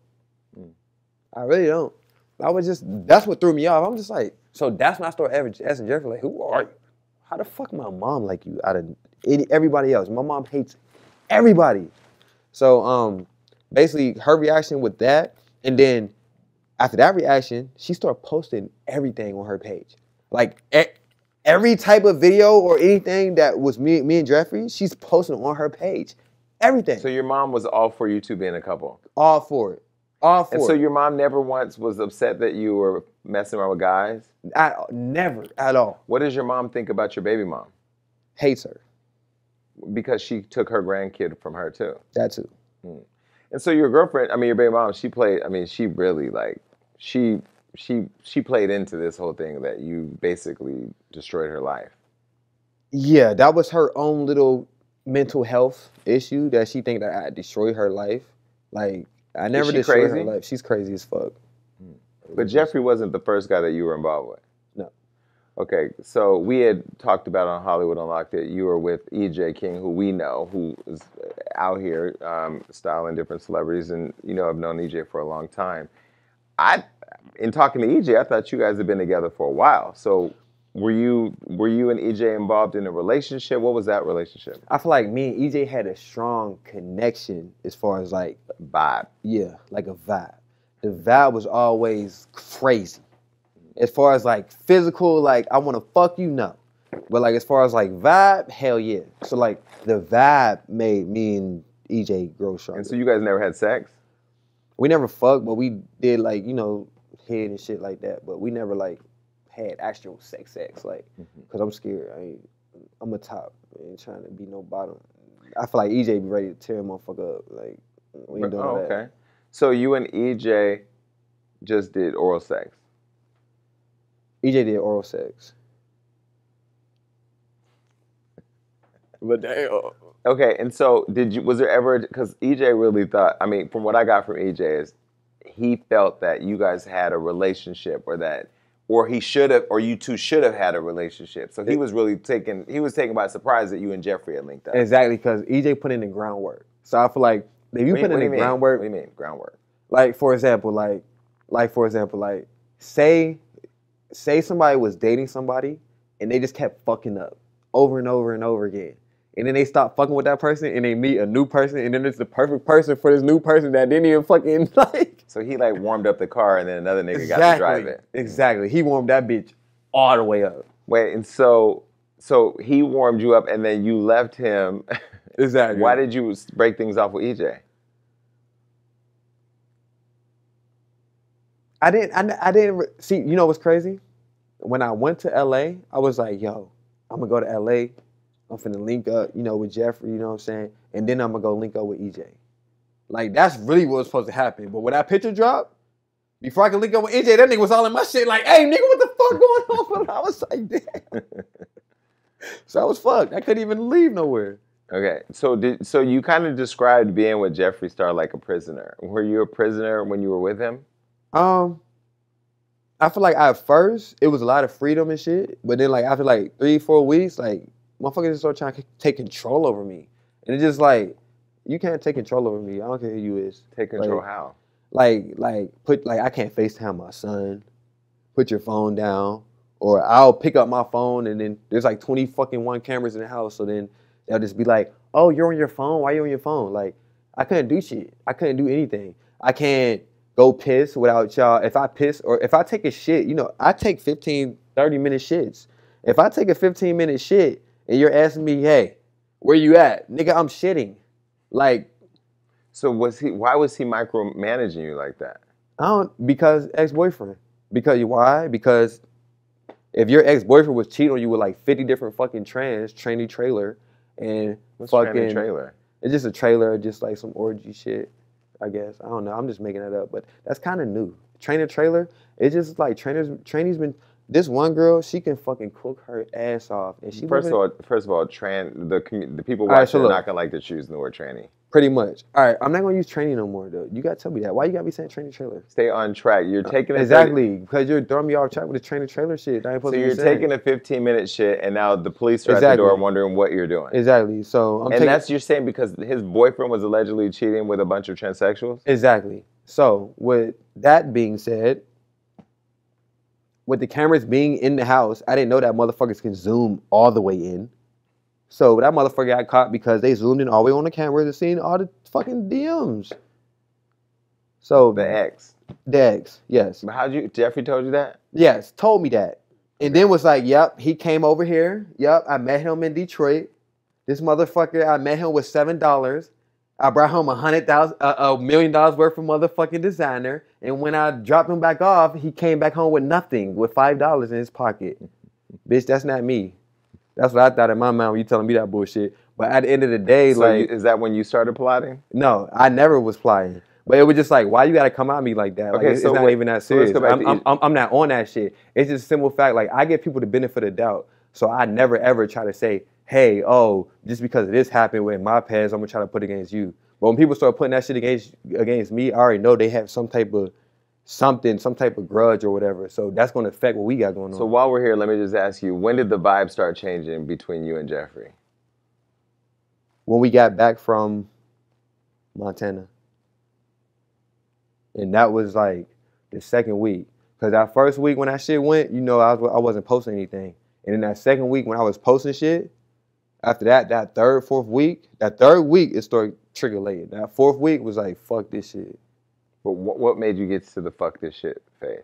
Speaker 5: I really don't. That's what threw me off. I'm just like, so that's when I started asking Jeffree, like, who are you? How the fuck my mom like you out of everybody else? My mom hates everybody. So basically her reaction with that, and then after that reaction, she started posting everything on her page. Like every type of video or anything that was me and Jeffree, she's posting on her page. Everything.
Speaker 4: So your mom was all for you two being a couple?
Speaker 5: All for it. All for it.
Speaker 4: And so your mom never once was upset that you were messing around with guys?
Speaker 5: Never at all.
Speaker 4: What does your mom think about your baby mom?
Speaker 5: Hates her.
Speaker 4: Because she took her grandkid from her too?
Speaker 5: That too.
Speaker 4: And so your girlfriend, I mean your baby mom, she played, I mean she really like, she played into this whole thing that you basically destroyed her life. Yeah,
Speaker 5: that was her own little mental health issue that she think that I destroyed her life. Like, I never destroyed her life. She's crazy as fuck.
Speaker 4: But Jeffree wasn't the first guy that you were involved with?
Speaker 5: No.
Speaker 4: Okay, so we had talked about on Hollywood Unlocked that you were with E.J. King, who we know, who is out here styling different celebrities, and you know I've known E.J. for a long time. In talking to E.J., I thought you guys had been together for a while. So were you and E.J. involved in a relationship? What was that relationship? I feel like me and E.J. had a strong connection as far as like vibe. Yeah, like a vibe. The vibe was always crazy. As far as like physical, like I want to fuck you, no. But like as far as like vibe, hell yeah. So like the vibe made me and EJ grow stronger. And so you guys never had sex? We never fucked, but we did like, you know, head and shit like that. But we never like had actual sex like, cause I'm scared. I'm a top. I ain't trying to be no bottom. I feel like EJ be ready to tear a motherfucker up. Like we ain't doing that. Okay. So you and EJ just did oral sex? EJ did oral sex. But damn. Okay, and so was there ever, because EJ really thought, I mean, from what I got from EJ is he felt that you guys had a relationship or that or he should have, or you two should have had a relationship. So he was really taken by surprise that you and Jeffree had linked up.
Speaker 5: Exactly, because EJ put in the groundwork. So I feel like if you put in the groundwork.
Speaker 4: What do you mean groundwork?
Speaker 5: Like for example, say somebody was dating somebody and they just kept fucking up over and over and over again. And then they stop fucking with that person and they meet a new person and then it's the perfect person for this new person that didn't even fucking like.
Speaker 4: So he like warmed up the car and then another nigga got to drive it.
Speaker 5: Exactly. He warmed that bitch all the way up.
Speaker 4: Wait, and so he warmed you up and then you left him.
Speaker 5: Exactly.
Speaker 4: Why did you break things off with EJ?
Speaker 5: I didn't see, you know what's crazy? When I went to LA, I was like, yo, I'm gonna go to LA. I'm finna link up, you know, with Jeffree, you know what I'm saying? And then I'm gonna go link up with EJ. Like, that's really what was supposed to happen. But when that picture dropped, before I could link up with EJ, that nigga was all in my shit like, hey, nigga, what the fuck going on? But I was like, damn. So I was fucked. I couldn't even leave nowhere.
Speaker 4: Okay, so you kind of described being with Jeffree Star like a prisoner. Were you a prisoner when you were with him?
Speaker 5: I feel like at first, it was a lot of freedom and shit. But then, like, after, like, 3-4 weeks, like, motherfuckers just start trying to take control over me. And it's just like, you can't take control over me. I don't care who you is.
Speaker 4: Take control how?
Speaker 5: I can't FaceTime my son. Put your phone down. Or I'll pick up my phone and then there's like 20 fucking one cameras in the house. So then they'll just be like, oh, you're on your phone? Why are you on your phone? Like, I couldn't do shit. I couldn't do anything. I can't go piss without y'all. If I piss or if I take a shit, you know, I take 15, 30-minute shits. If I take a 15-minute shit, and you're asking me, hey, where you at? Nigga, I'm shitting. Like.
Speaker 4: So why was he micromanaging you like that?
Speaker 5: Because ex-boyfriend. Because why? Because if your ex-boyfriend was cheating on you with like 50 different fucking tranny trailer and
Speaker 4: What's
Speaker 5: fucking.
Speaker 4: tranny trailer? It's
Speaker 5: just a trailer, just like some orgy shit, I guess. I don't know. I'm just making that up. But that's kind of new. Trainer trailer, it's just like trainees been. This one girl, she can fucking cook her ass off, and she
Speaker 4: first of all, the people watching are not gonna like to choose the word tranny.
Speaker 5: Pretty much. All right, I'm not gonna use tranny no more though. You gotta tell me that. Why you gotta be saying tranny trailer?
Speaker 4: Stay on track. You're taking
Speaker 5: exactly because you're throwing me off track with the tranny trailer shit. I ain't supposed
Speaker 4: so
Speaker 5: to
Speaker 4: you're taking a 15-minute shit, and now the police are at the door wondering what you're doing.
Speaker 5: Exactly. So
Speaker 4: you're saying because his boyfriend was allegedly cheating with a bunch of transsexuals.
Speaker 5: Exactly. So with that being said. With the cameras being in the house, I didn't know that motherfuckers can zoom all the way in. So that motherfucker got caught because they zoomed in all the way on the cameras and seen all the fucking DMs. So
Speaker 4: the ex,
Speaker 5: yes.
Speaker 4: But Jeffree told you that?
Speaker 5: Yes, told me that. And then was like, yep, he came over here. Yep, I met him in Detroit. This motherfucker, I met him with $7. I brought home $1 million worth of motherfucking designer. And when I dropped him back off, he came back home with nothing, with $5 in his pocket. Bitch, that's not me. That's what I thought in my mind when you telling me that bullshit. But at the end of the day,
Speaker 4: so is that when you started plotting?
Speaker 5: No, I never was plotting. But it was just like, why you gotta come at me like that? Like, it's not even that serious. I'm not on that shit. It's just a simple fact. Like, I give people the benefit of doubt. So I never ever try to say, hey, just because this happened with my past, I'm gonna try to put it against you. But when people start putting that shit against me, I already know they have some type of grudge or whatever. So that's gonna affect what we got going on.
Speaker 4: So while we're here, let me just ask you, when did the vibe start changing between you and Jeffree?
Speaker 5: When we got back from Montana. And that was like the second week. Because that first week when that shit went, you know, I wasn't posting anything. And then that second week when I was posting shit, after that third week, it started triggering. That fourth week was like, fuck this shit.
Speaker 4: But what made you get to the fuck this shit phase?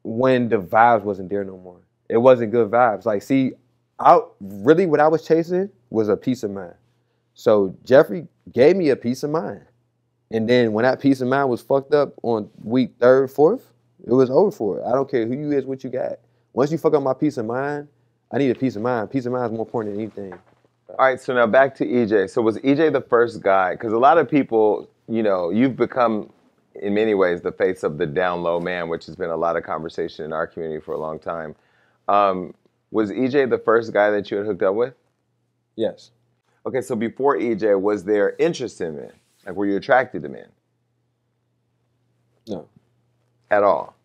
Speaker 5: When the vibes wasn't there no more. It wasn't good vibes. Like, see, what I was chasing was a peace of mind. So Jeffree gave me a peace of mind. And then when that peace of mind was fucked up on week 3rd, 4th, it was over for it. I don't care who you is, what you got. Once you fuck up my peace of mind, I need a peace of mind. Peace of mind is more important than anything.
Speaker 4: All right, so now back to EJ. So was EJ the first guy? Because a lot of people, you know, you've become, in many ways, the face of the down low man, which has been a lot of conversation in our community for a long time. Was EJ the first guy that you had hooked up with?
Speaker 5: Yes.
Speaker 4: Okay, so before EJ, was there interest in men? Like, were you attracted to men?
Speaker 5: No.
Speaker 4: At all?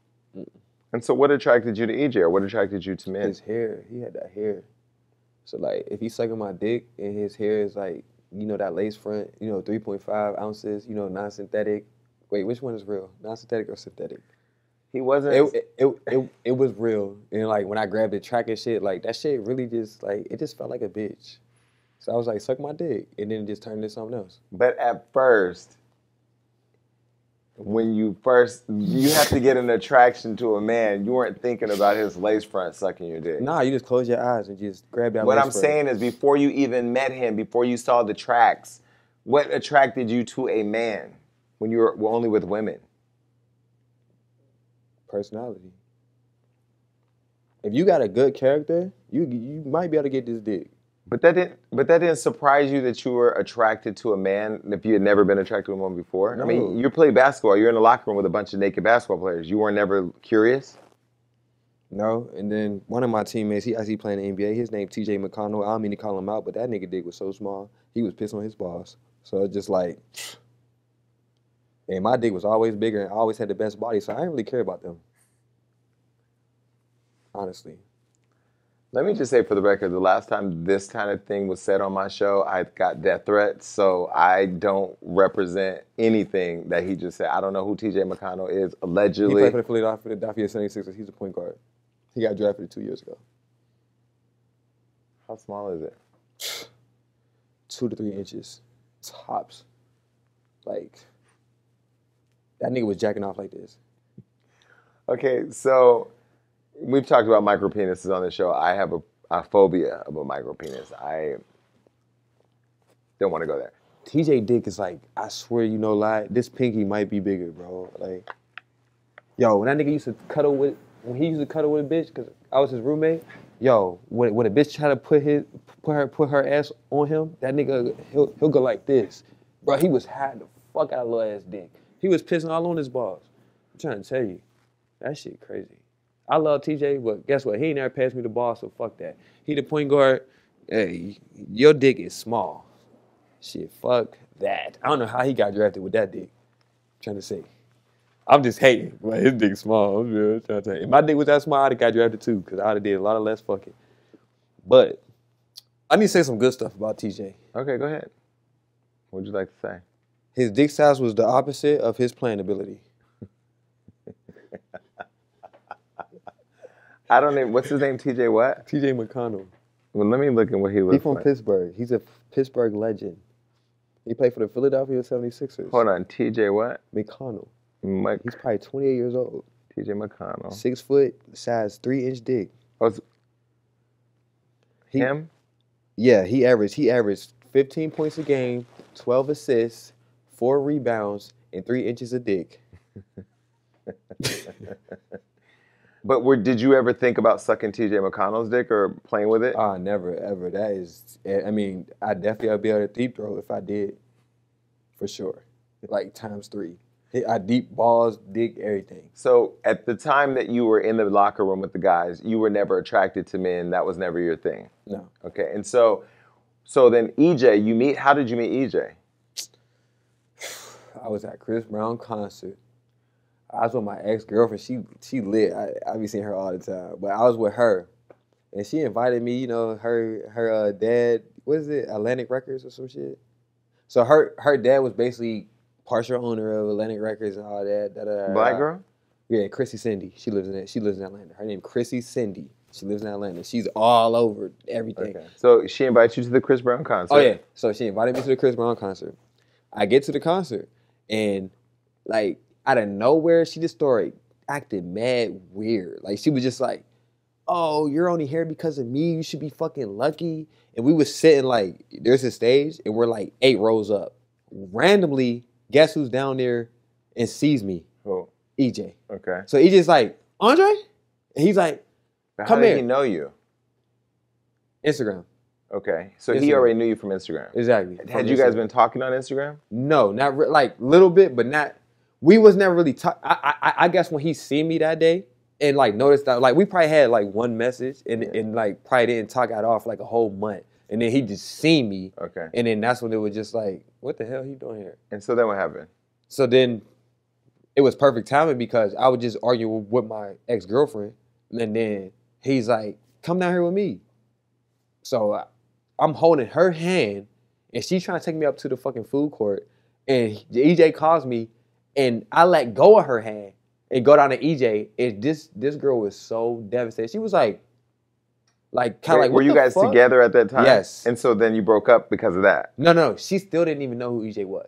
Speaker 4: And so what attracted you to EJ, or what attracted you to men?
Speaker 5: His hair. He had that hair. So, like, if he's sucking my dick and his hair is, like, you know, that lace front, you know, 3.5 ounces, you know, non-synthetic. Wait, which one is real? Non-synthetic or synthetic?
Speaker 4: He wasn't...
Speaker 5: It was real. And, like, when I grabbed the track and shit, like, that shit really just, like, it just felt like a bitch. So I was like, suck my dick. And then it just turned into something else.
Speaker 4: But at first... When you have to get an attraction to a man, you weren't thinking about his lace front sucking your dick.
Speaker 5: Nah, you just close your eyes and just grab that
Speaker 4: What
Speaker 5: lace
Speaker 4: I'm
Speaker 5: front.
Speaker 4: saying is, before you even met him, before you saw the tracks, what attracted you to a man when you were only with women?
Speaker 5: Personality. If you got a good character, you might be able to get this dick.
Speaker 4: But that didn't surprise you that you were attracted to a man if you had never been attracted to a woman before?
Speaker 5: No.
Speaker 4: I mean, you play basketball. You're in the locker room with a bunch of naked basketball players. You were never curious?
Speaker 5: No. And then one of my teammates, he actually playing in the NBA. His name TJ McConnell. I don't mean to call him out, but that nigga dick was so small. He was pissing on his balls. So it's just like, and my dick was always bigger and I always had the best body, so I didn't really care about them. Honestly.
Speaker 4: Let me just say for the record, the last time this kind of thing was said on my show, I got death threats, so I don't represent anything that he just said. I don't know who TJ McConnell is, allegedly.
Speaker 5: He played for the Philadelphia 76ers. He's a point guard. He got drafted 2 years ago.
Speaker 4: How small is it?
Speaker 5: 2 to 3 inches. Tops. Like, that nigga was jacking off like this.
Speaker 4: Okay, so we've talked about micropenises on the show. I have a phobia of a micropenis. I don't want to go there.
Speaker 5: TJ dick is like, I swear, you know, lie, this pinky might be bigger, bro. Like, yo, when that nigga used to cuddle with a bitch, because I was his roommate, yo, when a bitch try to put her ass on him, that nigga, he'll go like this. Bro, he was hiding the fuck out of little ass dick. He was pissing all on his balls. I'm trying to tell you, that shit crazy. I love TJ, but guess what? He ain't never passed me the ball, so fuck that. He the point guard. Hey, your dick is small. Shit, fuck that. I don't know how he got drafted with that dick. I'm trying to say. I'm just hating. Like, his dick small. I'm just trying to tell you. If my dick was that small, I'd have got drafted too, because I would have did a lot of less fucking. But I need to say some good stuff about TJ.
Speaker 4: Okay, go ahead. What would you like to say?
Speaker 5: His dick size was the opposite of his playing ability.
Speaker 4: I don't know. What's his name? TJ what?
Speaker 5: TJ McConnell.
Speaker 4: Well, let me look at what he looks like.
Speaker 5: He's from Pittsburgh. He's a Pittsburgh legend. He played for the Philadelphia 76ers.
Speaker 4: Hold on. TJ what?
Speaker 5: McConnell.
Speaker 4: He's
Speaker 5: probably 28 years old.
Speaker 4: TJ McConnell.
Speaker 5: 6 foot, size 3-inch dick.
Speaker 4: Oh, him?
Speaker 5: Yeah, he averaged 15 points a game, 12 assists, 4 rebounds, and 3 inches of dick.
Speaker 4: But did you ever think about sucking TJ McConnell's dick or playing with it?
Speaker 5: Never, ever. That is, I mean, I definitely would be able to deep throw if I did, for sure. Like ×3. I deep balls, dick, everything.
Speaker 4: So at the time that you were in the locker room with the guys, you were never attracted to men. That was never your thing.
Speaker 5: No.
Speaker 4: Okay, and so then EJ, how did you meet EJ?
Speaker 5: I was at Chris Brown concert. I was with my ex-girlfriend. She lit. I be seeing her all the time. But I was with her. And she invited me, you know, her dad, what is it, Atlantic Records or some shit? So her dad was basically partial owner of Atlantic Records and all that.
Speaker 4: Black girl?
Speaker 5: Yeah, Chrissy Cindy. She lives in Atlanta. Her name Chrissy Cindy. She lives in Atlanta. She's all over everything.
Speaker 4: Okay. So she invited you to the Chris Brown concert?
Speaker 5: Oh, yeah. So she invited me to the Chris Brown concert. I get to the concert, and, like, out of nowhere, she just started acting mad weird. Like, she was just like, oh, you're only here because of me. You should be fucking lucky. And we was sitting, like, there's a stage, and we're, like, 8 rows up. Randomly, guess who's down there and sees me?
Speaker 4: Who?
Speaker 5: EJ.
Speaker 4: Okay.
Speaker 5: So EJ's like, Andre? And he's like,
Speaker 4: but
Speaker 5: come
Speaker 4: how did
Speaker 5: here.
Speaker 4: he know you?
Speaker 5: Instagram.
Speaker 4: Okay. So
Speaker 5: Instagram.
Speaker 4: he already knew you from Instagram.
Speaker 5: Exactly.
Speaker 4: Had you guys been talking on Instagram?
Speaker 5: No, not like little bit, but not. We was never really talk. I guess when he seen me that day and like noticed that, like we probably had like one message and like probably didn't talk at all for like a whole month, and then he just seen me.
Speaker 4: Okay.
Speaker 5: And then that's when it was just like, what the hell he doing here?
Speaker 4: And so then what happened?
Speaker 5: So then it was perfect timing because I was just arguing with my ex-girlfriend, and then he's like, come down here with me. So I'm holding her hand, and she's trying to take me up to the fucking food court, and EJ calls me, and I let go of her hand and go down to EJ, and this girl was so devastated. She was like kind of like,
Speaker 4: were you guys together at that time?
Speaker 5: Yes.
Speaker 4: And so then you broke up because of that?
Speaker 5: No, she still didn't even know who EJ was.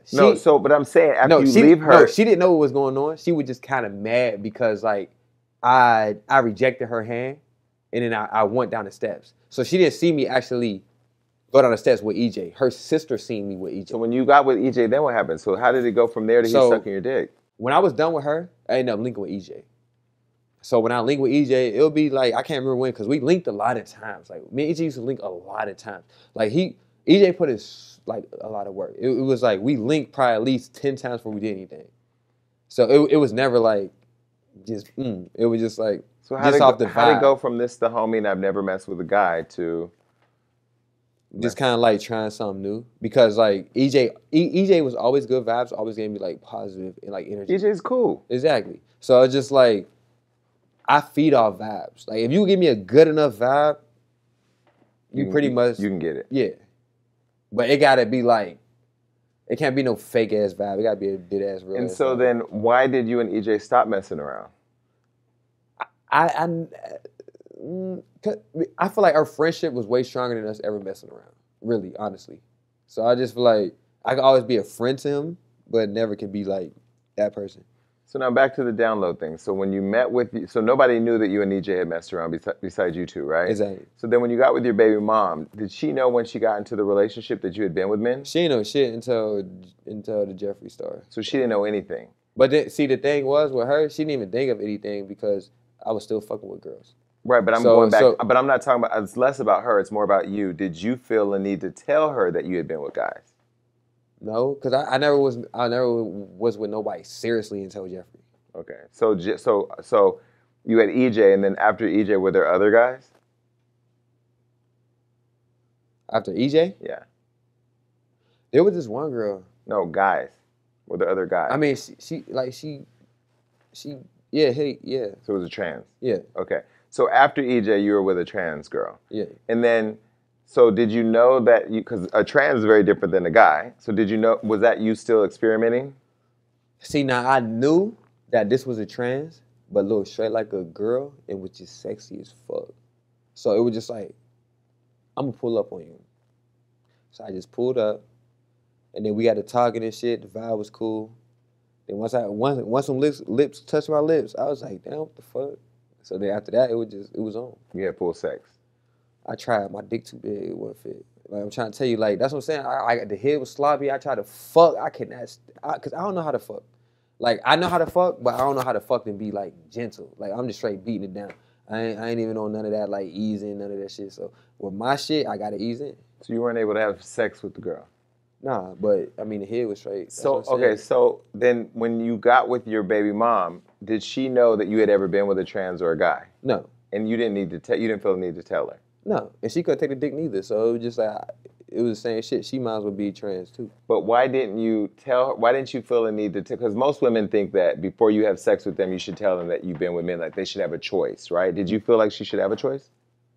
Speaker 4: But I'm saying after you leave her.
Speaker 5: No, she didn't know what was going on. She was just kind of mad because like I rejected her hand, and then I went down the steps. So she didn't see me actually go down the steps with EJ. Her sister seen me with EJ.
Speaker 4: So when you got with EJ, then what happened? So how did it go from there to he sucking your dick?
Speaker 5: When I was done with her, I ended up linking with EJ. So when I link with EJ, it'll be like, I can't remember when, because we linked a lot of times. Like, me and EJ used to link a lot of times. Like, EJ put his, like, a lot of work. It was like, we linked probably at least 10 times before we did anything. So it was never like, just, it was just like,
Speaker 4: so how did it go from this to homie and I've never messed with a guy to...
Speaker 5: Just kind of like trying something new. Because like, EJ was always good vibes, always gave me like positive and like energy.
Speaker 4: EJ's cool.
Speaker 5: Exactly. So it's just like, I feed off vibes. Like, if you give me a good enough vibe, you pretty much... You
Speaker 4: can get it.
Speaker 5: Yeah. But it gotta be like, it can't be no fake-ass vibe. It gotta be a good-ass real.
Speaker 4: And so then, why did you and EJ stop messing around?
Speaker 5: I feel like our friendship was way stronger than us ever messing around. Really, honestly. So I just feel like I could always be a friend to him, but never could be like that person.
Speaker 4: So now back to the download thing. So when you met with, so nobody knew that you and EJ had messed around besides you two, right?
Speaker 5: Exactly.
Speaker 4: So then when you got with your baby mom, did she know when she got into the relationship that you had been with men?
Speaker 5: She didn't know shit until the Jeffree story.
Speaker 4: So she didn't know anything.
Speaker 5: But then, see, the thing was with her, she didn't even think of anything because I was still fucking with girls.
Speaker 4: Right, but going back. But I'm not talking about. It's less about her. It's more about you. Did you feel the need to tell her that you had been with guys?
Speaker 5: No, because I never was with nobody seriously until Jeffree.
Speaker 4: Okay, so you had EJ, and then after EJ, were there other guys?
Speaker 5: After EJ?
Speaker 4: Yeah.
Speaker 5: There was this one girl.
Speaker 4: No, guys. Were there other guys?
Speaker 5: I mean, she yeah, yeah.
Speaker 4: So it was a trans?
Speaker 5: Yeah.
Speaker 4: Okay. So after EJ, you were with a trans girl?
Speaker 5: Yeah.
Speaker 4: And then, so did you know that because a trans is very different than a guy, so did you know, was that you still experimenting?
Speaker 5: See, now I knew that this was a trans, but looked straight like a girl and was just sexy as fuck. So it was just like, I'm gonna pull up on you. So I just pulled up, and then we got to talking and shit. The vibe was cool. Then once some lips touched my lips, I was like, damn, what the fuck? So then after that, it was on.
Speaker 4: You had full sex.
Speaker 5: I tried. My dick too big. It wasn't fit. Like, I'm trying to tell you, like, that's what I'm saying. The head was sloppy. I tried to fuck. I cannot, because I don't know how to fuck. Like, I know how to fuck, but I don't know how to fuck and be, like, gentle. Like, I'm just straight beating it down. I ain't even on none of that, like, easing, none of that shit. So with my shit, I got to ease in.
Speaker 4: So you weren't able to have sex with the girl?
Speaker 5: Nah, but, I mean, the head was straight.
Speaker 4: So, okay, so then when you got with your baby mom, did she know that you had ever been with a trans or a guy?
Speaker 5: No.
Speaker 4: And you didn't need to you didn't feel the need to tell her?
Speaker 5: No, and she couldn't take the dick neither. So it was just like, it was the same shit. She might as well be trans too.
Speaker 4: But why didn't you tell her? Why didn't you feel the need to? Because most women think that before you have sex with them, you should tell them that you've been with men. Like they should have a choice, right? Did you feel like she should have a choice?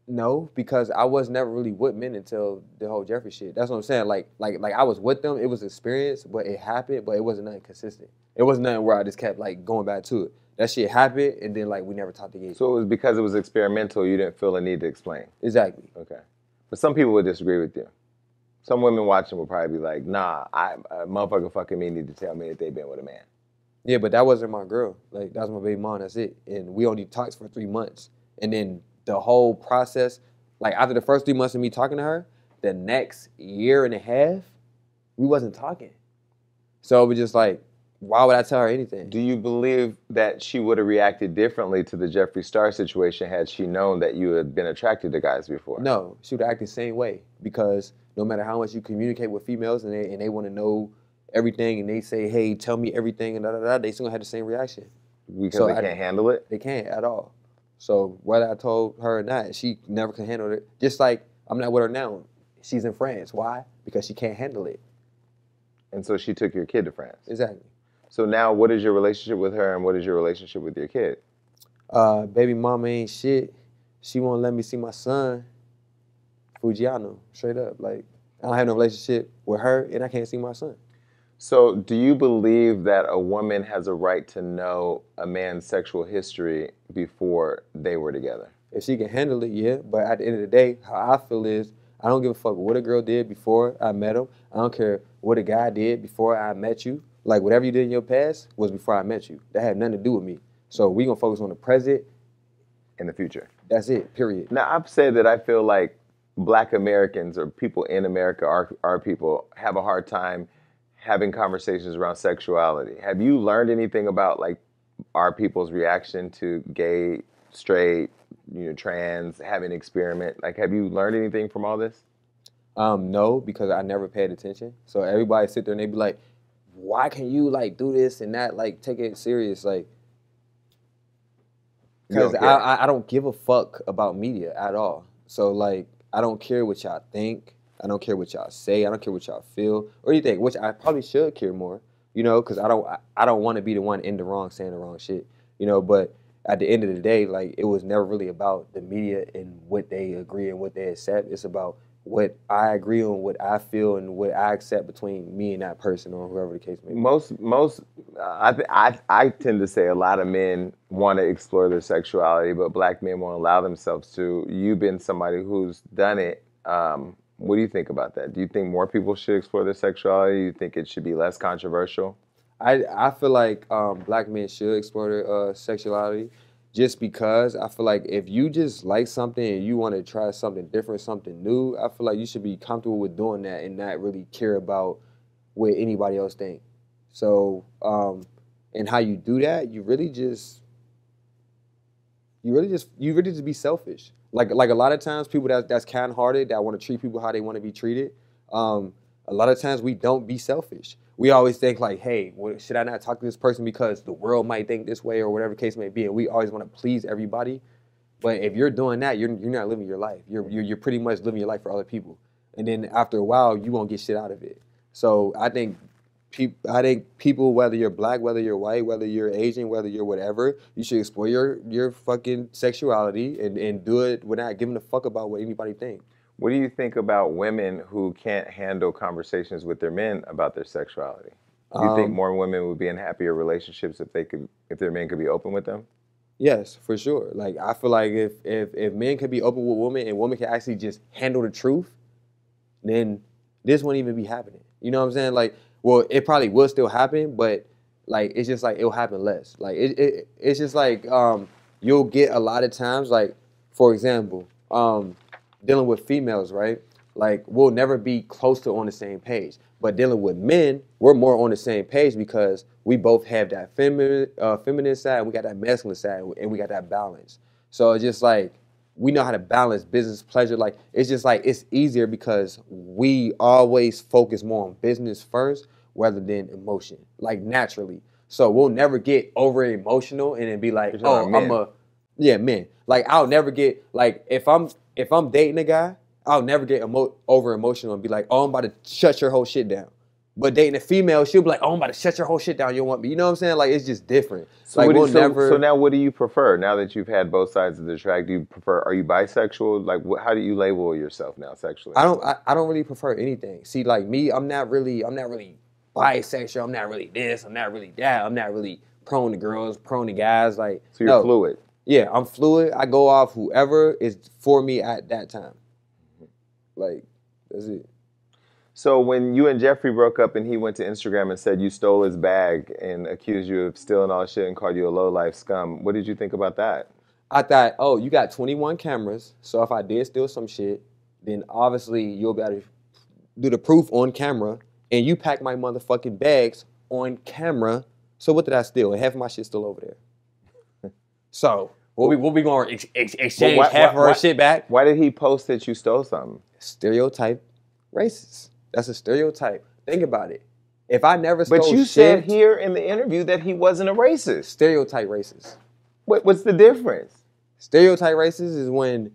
Speaker 5: No, because I was never really with men until the whole Jeffree shit. That's what I'm saying. Like I was with them. It was experience, but it happened. But it wasn't nothing consistent. It wasn't nothing where I just kept like going back to it. That shit happened, and then like we never talked again.
Speaker 4: So it was because it was experimental. You didn't feel the need to explain.
Speaker 5: Exactly.
Speaker 4: Okay. But some people would disagree with you. Some women watching would probably be like, nah, a motherfucker fucking me need to tell me that they've been with a man.
Speaker 5: Yeah, but that wasn't my girl. Like, that was my baby mom, that's it. And we only talked for 3 months. And then the whole process, like after the first 3 months of me talking to her, the next year and a half, we wasn't talking. So it was just like, why would I tell her anything?
Speaker 4: Do you believe that she would have reacted differently to the Jeffree Star situation had she known that you had been attracted to guys before?
Speaker 5: No, she would have acted the same way because no matter how much you communicate with females and they want to know everything and they say, hey, tell me everything and da-da-da, they still gonna have the same reaction.
Speaker 4: Because they can't handle it?
Speaker 5: They can't at all. So whether I told her or not, she never can handle it. Just like I'm not with her now. She's in France. Why? Because she can't handle it.
Speaker 4: And so she took your kid to France?
Speaker 5: Exactly.
Speaker 4: So now, what is your relationship with her, and what is your relationship with your kid?
Speaker 5: Baby mama ain't shit. She won't let me see my son. Fujiano, straight up. Like, I don't have no relationship with her, and I can't see my son.
Speaker 4: So, do you believe that a woman has a right to know a man's sexual history before they were together?
Speaker 5: If she can handle it, yeah. But at the end of the day, how I feel is I don't give a fuck what a girl did before I met him. I don't care what a guy did before I met you. Like, whatever you did in your past was before I met you. That had nothing to do with me. So we gonna focus on the present.
Speaker 4: In the future.
Speaker 5: That's it, period.
Speaker 4: Now, I've said that I feel like Black Americans or people in America, our people, have a hard time having conversations around sexuality. Have you learned anything about like our people's reaction to gay, straight, trans, having experiment? Like, have you learned anything from all this?
Speaker 5: No, because I never paid attention. So everybody sit there and they be like, why can you like do this and that? Like, take it serious. Like, because I don't give a fuck about media at all. So like, I don't care what y'all think. I don't care what y'all say. I don't care what y'all feel or anything, which I probably should care more, because I don't want to be the one in the wrong saying the wrong shit, but at the end of the day, like, it was never really about the media and what they agree and what they accept. It's about what I agree on, what I feel, and what I accept between me and that person or whoever the case may be.
Speaker 4: I tend to say a lot of men want to explore their sexuality, but Black men won't allow themselves to. You've been somebody who's done it. What do you think about that? Do you think more people should explore their sexuality? Do you think it should be less controversial?
Speaker 5: I feel like Black men should explore their sexuality, just because I feel like if you just like something and you want to try something different, something new, I feel like you should be comfortable with doing that and not really care about what anybody else think. So, and how you do that, you really just be selfish. Like a lot of times, people that's kind-hearted, that want to treat people how they want to be treated. A lot of times we don't be selfish. We always think like, hey, should I not talk to this person because the world might think this way or whatever the case may be, and we always want to please everybody. But if you're doing that, you're not living your life. You're pretty much living your life for other people, and then after a while, you won't get shit out of it. So I think people, whether you're Black, whether you're white, whether you're Asian, whether you're whatever, you should explore your fucking sexuality and do it without giving a fuck about what anybody thinks.
Speaker 4: What do you think about women who can't handle conversations with their men about their sexuality? Do you think more women would be in happier relationships if their men could be open with them?
Speaker 5: Yes, for sure. Like, I feel like if men could be open with women and women can actually just handle the truth, then this wouldn't even be happening. You know what I'm saying? Like, well, it probably will still happen, but like, it's just like it'll happen less. Like, it's just like you'll get a lot of times, like, for example, dealing with females, right? Like, we'll never be close to on the same page. But dealing with men, we're more on the same page because we both have that feminine side, and we got that masculine side, and we got that balance. So it's just like, we know how to balance business, pleasure. Like, it's just like, it's easier because we always focus more on business first rather than emotion, like, naturally. So we'll never get over emotional and then be like, men. Like, I'll never get, like, if I'm dating a guy, I'll never get over emotional and be like, oh, I'm about to shut your whole shit down. But dating a female, she'll be like, oh, I'm about to shut your whole shit down. You don't want me. You know what I'm saying? Like, it's just different.
Speaker 4: So,
Speaker 5: like,
Speaker 4: so now what do you prefer? Now that you've had both sides of the track, are you bisexual? Like, how do you label yourself now sexually?
Speaker 5: I don't really prefer anything. See, like me, I'm not really bisexual. I'm not really this. I'm not really that. I'm not really prone to girls, prone to guys. Like,
Speaker 4: so you're fluid.
Speaker 5: Yeah, I'm fluid. I go off whoever is for me at that time. Like, that's it.
Speaker 4: So when you and Jeffree broke up and he went to Instagram and said you stole his bag and accused you of stealing all shit and called you a low-life scum, what did you think about that?
Speaker 5: I thought, oh, you got 21 cameras, so if I did steal some shit, then obviously you'll be able to do the proof on camera, and you pack my motherfucking bags on camera, so what did I steal? And half of my shit's still over there. So, what we going to exchange half of our shit back?
Speaker 4: Why did he post that you stole something?
Speaker 5: Stereotype racist. That's a stereotype. Think about it. If I never stole shit...
Speaker 4: But you said here in the interview that he wasn't a racist.
Speaker 5: Stereotype racist.
Speaker 4: What's the difference?
Speaker 5: Stereotype racist is when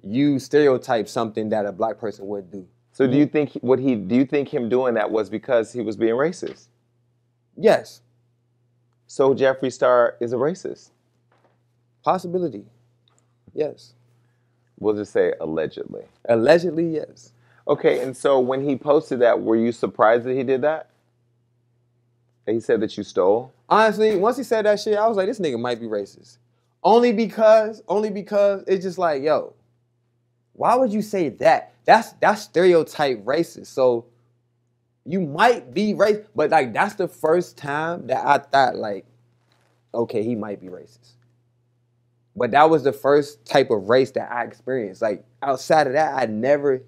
Speaker 5: you stereotype something that a Black person would do.
Speaker 4: So do you think him doing that was because he was being racist?
Speaker 5: Yes.
Speaker 4: So Jeffree Star is a racist.
Speaker 5: Possibility. Yes.
Speaker 4: We'll just say allegedly.
Speaker 5: Allegedly, yes.
Speaker 4: Okay, and so when he posted that, were you surprised that he did that? And he said that you stole?
Speaker 5: Honestly, once he said that shit, I was like, this nigga might be racist. Only because it's just like, yo, why would you say that? That's stereotype racist. So you might be racist, but like that's the first time that I thought like, okay, he might be racist. But that was the first type of race that I experienced. Like outside of that, I never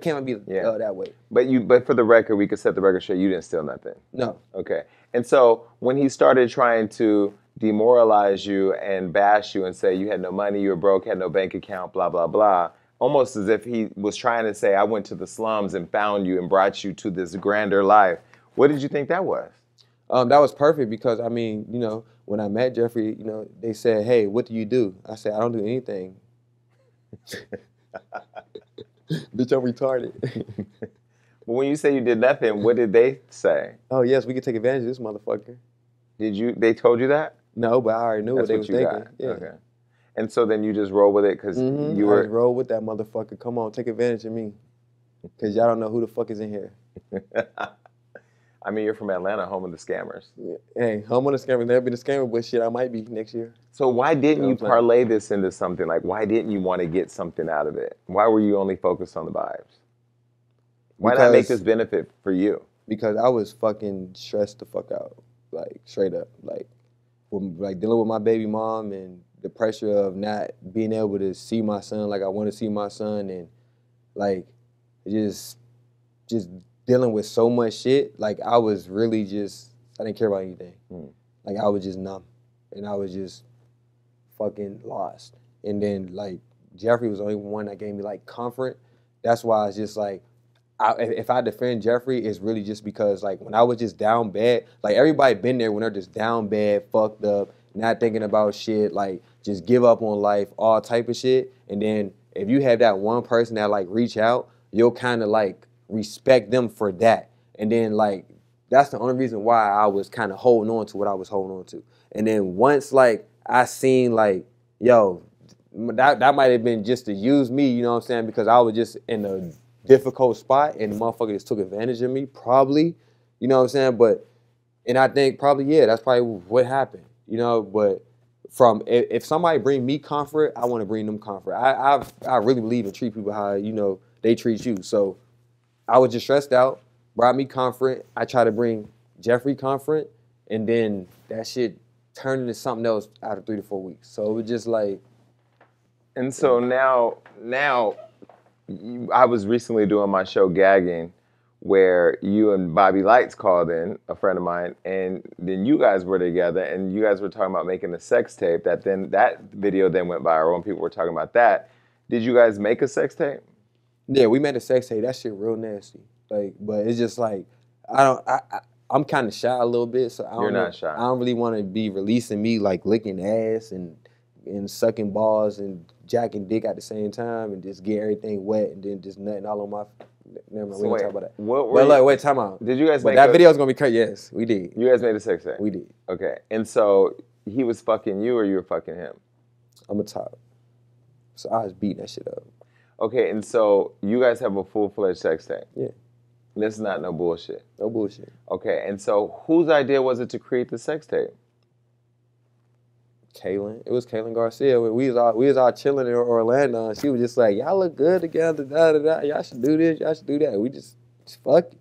Speaker 5: came to be that way.
Speaker 4: But for the record, we could set the record straight. You didn't steal nothing.
Speaker 5: No.
Speaker 4: Okay. And so when he started trying to demoralize you and bash you and say you had no money, you were broke, had no bank account, blah, blah, blah, almost as if he was trying to say, I went to the slums and found you and brought you to this grander life. What did you think that was?
Speaker 5: That was perfect because, I mean, you know, when I met Jeffree, you know, they said, hey, what do you do? I said, I don't do anything. Bitch, I'm retarded.
Speaker 4: But when you say you did nothing, what did they say?
Speaker 5: Oh, yes, we can take advantage of this motherfucker.
Speaker 4: They told you that?
Speaker 5: No, but I already knew what they were thinking.
Speaker 4: Got.
Speaker 5: Yeah.
Speaker 4: Okay. And so then you just roll with it because you were...
Speaker 5: I just roll with that motherfucker. Come on, take advantage of me. Because y'all don't know who the fuck is in here.
Speaker 4: I mean, you're from Atlanta, home of the scammers.
Speaker 5: Yeah. Hey, home of the scammers. Never been a scammer, but shit, I might be next year.
Speaker 4: So why didn't you parlay this into something? Like, why didn't you want to get something out of it? Why were you only focused on the vibes? Why not make this benefit for you?
Speaker 5: Because I was fucking stressed the fuck out. Like, straight up. Like dealing with my baby mom and the pressure of not being able to see my son like I want to see my son, and like just dealing with so much shit. Like I was really I didn't care about anything. Like I was just numb and I was just fucking lost. And then like Jeffree was the only one that gave me like comfort. That's why it's just like, if I defend Jeffree, it's really just because like when I was just down bad, like everybody been there when they're just down bad, fucked up, not thinking about shit, like just give up on life, all type of shit. And then if you have that one person that like reach out, you'll kind of like respect them for that. And then like, that's the only reason why I was kind of holding on to what I was holding on to. And then once like I seen like, yo, that might have been just to use me, you know what I'm saying? Because I was just in a difficult spot and the motherfucker just took advantage of me, probably, you know what I'm saying? And I think probably, yeah, that's probably what happened, you know? But if somebody bring me comfort, I want to bring them comfort. I really believe in treat people how, you know, they treat you. So I was just stressed out, brought me comfort. I tried to bring Jeffree comfort, and then that shit turned into something else after 3 to 4 weeks. So it was just like.
Speaker 4: And so now I was recently doing my show Gagging, where you and Bobby Lights called in, a friend of mine, and then you guys were together, and you guys were talking about making a sex tape. That video then went viral, and people were talking about that. Did you guys make a sex tape?
Speaker 5: Yeah, we made a sex tape. That shit real nasty. Like, but it's just like I'm kind of shy a little bit, so
Speaker 4: You're not shy.
Speaker 5: I don't really want to be releasing me like licking ass and sucking balls and jacking dick at the same time and just get everything wet and then just nutting all on my. Never mind, we don't talk about that. Wait, time out.
Speaker 4: Did you guys?
Speaker 5: But that video's gonna be cut. Yes, we did.
Speaker 4: You guys made a sex tape.
Speaker 5: We did.
Speaker 4: Okay, and so he was fucking you, or you were fucking him?
Speaker 5: I'm a top, so I was beating that shit up.
Speaker 4: Okay, and so you guys have a full-fledged sex tape.
Speaker 5: Yeah.
Speaker 4: This is not no bullshit.
Speaker 5: No bullshit.
Speaker 4: Okay, and so whose idea was it to create the sex tape?
Speaker 5: Kaylin. It was Kaylin Garcia. We was all chilling in Orlando, and she was just like, y'all look good together, da-da-da. Y'all should do this, y'all should do that. We just fuck it.